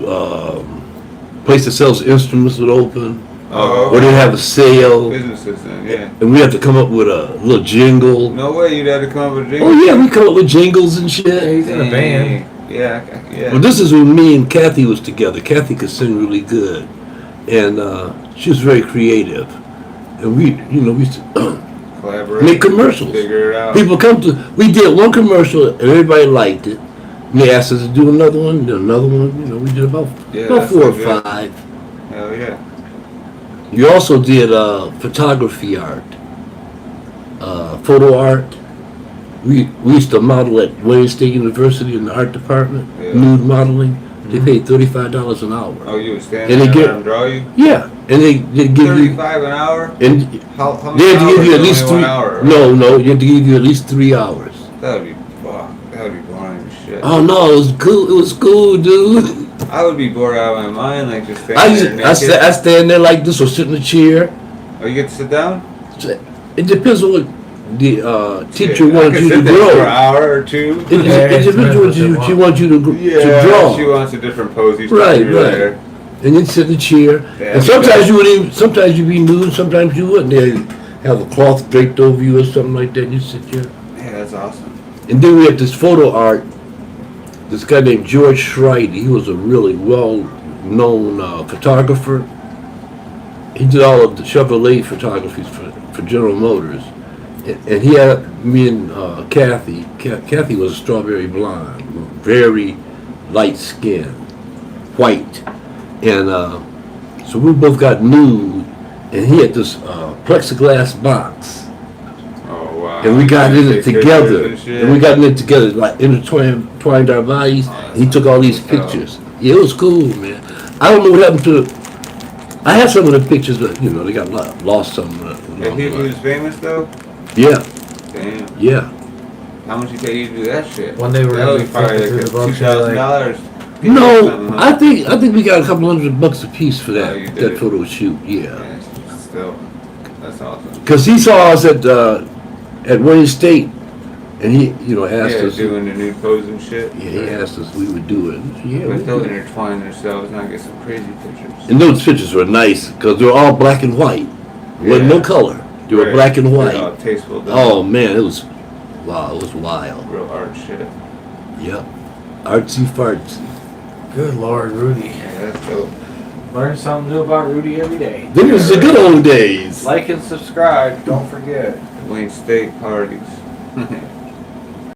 place that sells instruments would open, Oh, or they have a sale, businesses then, yeah. and we have to come up with a little jingle. No way you'd have to come up with a jingle. Oh yeah, we come up with jingles and shit. He's in a band. Yeah, yeah. Well, this is when me and Kathy was together. Kathy could sing really good, and she was very creative, and we used to Collaborate. make commercials. Figure it out. People come to. We did one commercial and everybody liked it. And they asked us to do another one, did another one. We did about Yeah, 4 or that's good. 5. Hell yeah. You also did photography art, photo art. We used to model at Wayne State University in the art department, Yeah. nude modeling. They paid $35 an hour. Oh, you would stand And they there get- and draw you? Yeah, and they give you 35 an hour? and How many they had to hours? give you at Only least 3. 1 hour. No, you had to give you at least 3 hours. That would be fuck. That would be boring as shit. Oh no, it was cool. It was cool, dude. I would be bored out of my mind, like just I standing there naked. stand there like this or sit in a chair. Oh, you get to sit down? It depends on what the teacher Yeah, I wants could you to sit there for an draw. hour or two. It depends on what she wants you to draw. She wants a different pose each Right, time you're right. there. And you'd sit in a chair. Yeah, And sometimes you would even, sometimes you'd be nude, sometimes you wouldn't. They'd have a cloth draped over you or something like that. You sit there. Yeah, that's awesome. And then we had this photo art. This guy named George Schreid. He was a really well-known photographer. He did all of the Chevrolet photographies for General Motors. And he had me and Kathy. Kathy was a strawberry blonde, very light skin, white. And so we both got nude. And he had this plexiglass box. Oh, wow. and we got in it Take pictures together. and shit. And we got in it together, like intertwined our bodies. And he took all these pictures. Yeah, it was cool, man. I don't know what happened to. I have some of the pictures, but you know they got lost some. Yeah, he was famous though. Yeah, Damn. yeah. How much you pay you to do that shit? When they were that was really probably flipping like through the books, $2,000. No, I think we got a couple $100 a piece for Oh, you that did it. photo shoot. Yeah, Yeah, still, that's awesome. because he saw us at Wayne State, and he asked Yeah, us. doing the nude pose and shit. Yeah, he asked us we would do it. Yeah, But we they'll did. intertwine themselves and I get some crazy pictures. And those pictures were nice because they were all black and white. There wasn't no Yeah. color. They were Right. black and They're white. all tasteful. done. Oh man, it was wild. Real art shit. Yep, artsy fartsy. Good Lord, Rudy. Yeah, that's dope. Learn something new about Rudy every day. Them was the good old days. Like and subscribe. Don't forget. Wayne State parties.